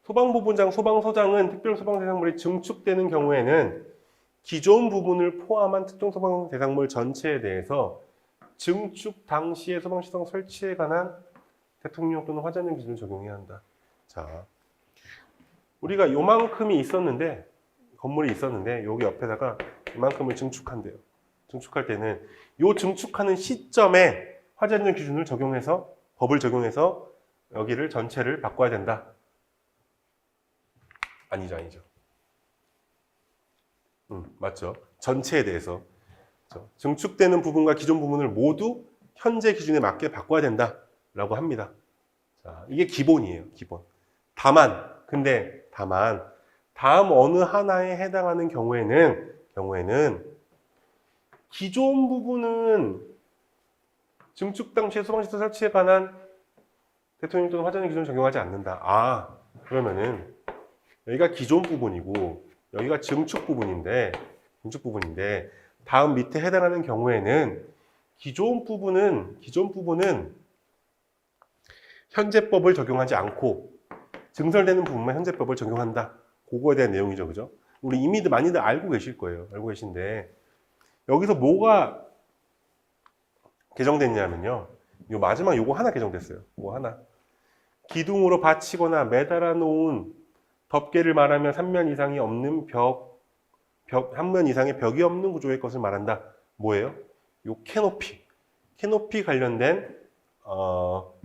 소방부분장, 소방서장은 특별 소방 대상물이 증축되는 경우에는 기존 부분을 포함한 특정 소방 대상물 전체에 대해서 증축 당시의 소방시설 설치에 관한 대통령 또는 화재는 기준을 적용해야 한다. 자, 우리가 요만큼이 있었는데, 건물이 있었는데 여기 옆에다가 이만큼을 증축한대요. 증축할 때는 요 증축하는 시점에 화재는 기준을 적용해서 법을 적용해서 여기를 전체를 바꿔야 된다. 아니죠. 맞죠. 전체에 대해서. 그렇죠? 증축되는 부분과 기존 부분을 모두 현재 기준에 맞게 바꿔야 된다라고 합니다. 자, 이게 기본이에요. 기본. 다만 다음 어느 하나에 해당하는 경우에는 기존 부분은 증축 당시에 소방시설 설치에 관한 대통령 또는 화재는 기준을 적용하지 않는다. 그러면은 여기가 기존 부분이고 여기가 증축 부분인데 다음 밑에 해당하는 경우에는 기존 부분은 현재법을 적용하지 않고 증설되는 부분만 현재법을 적용한다. 그거에 대한 내용이죠. 그죠? 우리 이미들 많이들 알고 계실 거예요. 알고 계신데 여기서 뭐가 개정됐냐면요. 요 마지막 요거 하나 개정됐어요. 요거 하나. 기둥으로 받치거나 매달아 놓은 덮개를 말하면 3면 이상이 없는 한 면 이상의 벽이 없는 구조의 것을 말한다. 뭐예요? 요 캐노피 관련된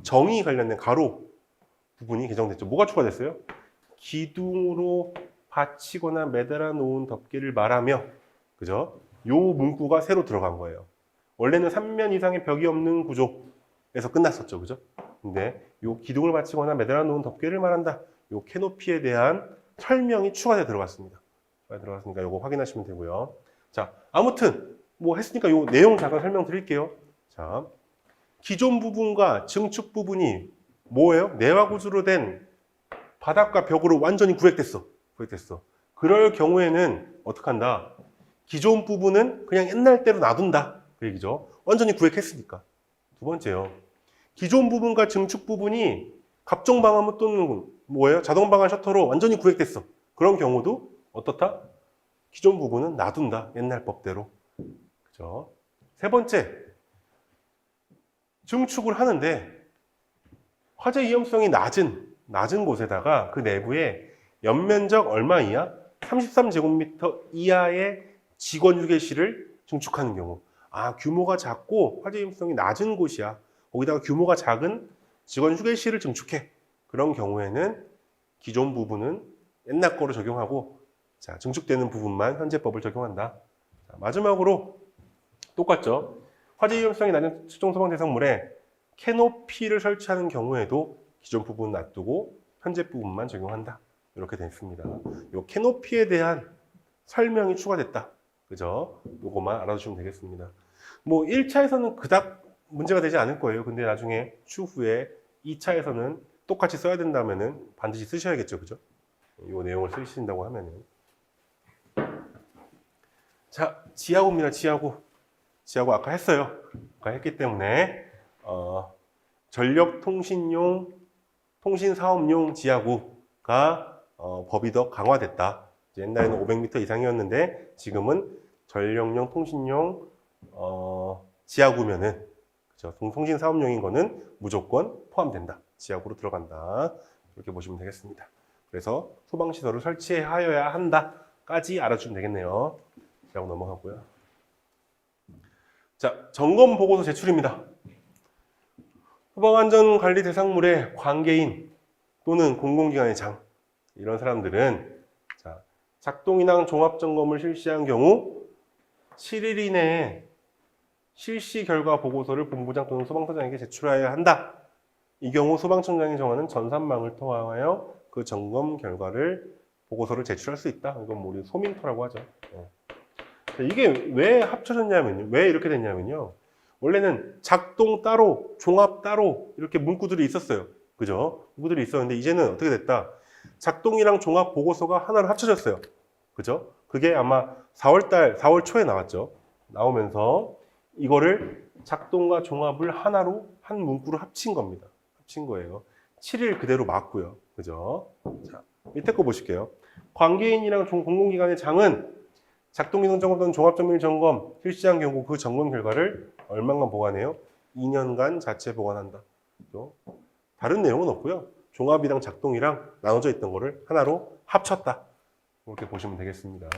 정의 관련된 가로 부분이 개정됐죠. 뭐가 추가됐어요? 기둥으로 받치거나 매달아 놓은 덮개를 말하며, 그죠? 요 문구가 새로 들어간 거예요. 원래는 3면 이상의 벽이 없는 구조에서 끝났었죠. 그죠? 근데 요 기둥을 받치거나 매달아 놓은 덮개를 말한다. 요 캐노피에 대한 설명이 추가돼 들어갔습니다. 들어갔으니까 요거 확인하시면 되고요. 자, 아무튼 뭐 했으니까 요 내용 잠깐 설명드릴게요. 자, 기존 부분과 증축 부분이 뭐예요? 내화 구조로 된 바닥과 벽으로 완전히 구획됐어. 그럴 경우에는 어떻게 한다? 기존 부분은 그냥 옛날 대로 놔둔다. 그 얘기죠. 완전히 구획했으니까. 두 번째요. 기존 부분과 증축 부분이 갑종 방화문 또는 뭐예요? 자동 방화 셔터로 완전히 구획됐어. 그런 경우도 어떻다? 기존 부분은 놔둔다. 옛날 법대로. 그죠? 세 번째. 증축을 하는데 화재 위험성이 낮은 곳에다가 그 내부에 연면적 얼마 이하? 33제곱미터 이하의 직원 휴게실을 증축하는 경우. 아, 규모가 작고 화재 위험성이 낮은 곳이야. 거기다가 규모가 작은 직원 휴게실을 증축해. 그런 경우에는 기존 부분은 옛날 거로 적용하고, 자, 증축되는 부분만 현재 법을 적용한다. 자, 마지막으로 똑같죠. 화재 위험성이 낮은 특정 소방 대상물에 캐노피를 설치하는 경우에도 기존 부분 놔두고 현재 부분만 적용한다. 이렇게 됐습니다. 이 캐노피에 대한 설명이 추가됐다. 그죠? 요거만 알아두시면 되겠습니다. 뭐 1차에서는 그닥 문제가 되지 않을 거예요. 근데 나중에 추후에 2차에서는 똑같이 써야 된다면은 반드시 쓰셔야겠죠. 그죠? 이 내용을 쓰신다고 하면은. 자, 지하구입니다. 지하구 아까 했어요. 아까 했기 때문에 전력통신용, 통신사업용 지하구가 법이 더 강화됐다. 옛날에는 500m 이상이었는데 지금은 전력용, 통신용 지하구면은, 그죠? 통신사업용인 거는 무조건 포함된다. 지하구로 들어간다. 이렇게 보시면 되겠습니다. 그래서 소방시설을 설치하여야 한다까지 알아주시면 되겠네요. 지하구 넘어가고요. 자, 점검 보고서 제출입니다. 소방안전관리 대상물의 관계인 또는 공공기관의 장, 이런 사람들은 자, 작동인항 종합점검을 실시한 경우 7일 이내에 실시 결과 보고서를 본부장 또는 소방서장에게 제출하여야 한다. 이 경우 소방청장이 정하는 전산망을 통하여 그 점검 결과를 보고서를 제출할 수 있다. 이건 뭐 우리 소민토라고 하죠. 이게 왜 합쳐졌냐면요. 왜 이렇게 됐냐면요. 원래는 작동 따로, 종합 따로 이렇게 문구들이 있었어요. 그죠? 문구들이 있었는데 이제는 어떻게 됐다? 작동이랑 종합 보고서가 하나로 합쳐졌어요. 그죠? 그게 아마 4월 초에 나왔죠. 나오면서 이거를 작동과 종합을 하나로 한 문구로 합친 겁니다. 합친 거예요. 7일 그대로 맞고요. 그죠? 자, 밑에 거 보실게요. 관계인이랑 공공기관의 장은 작동기능 점검 또는 종합점밀 점검 실시한 경우 그 점검 결과를 얼마간 보관해요? 2년간 자체 보관한다. 다른 내용은 없고요. 종합이랑 작동이랑 나눠져 있던 거를 하나로 합쳤다. 이렇게 보시면 되겠습니다.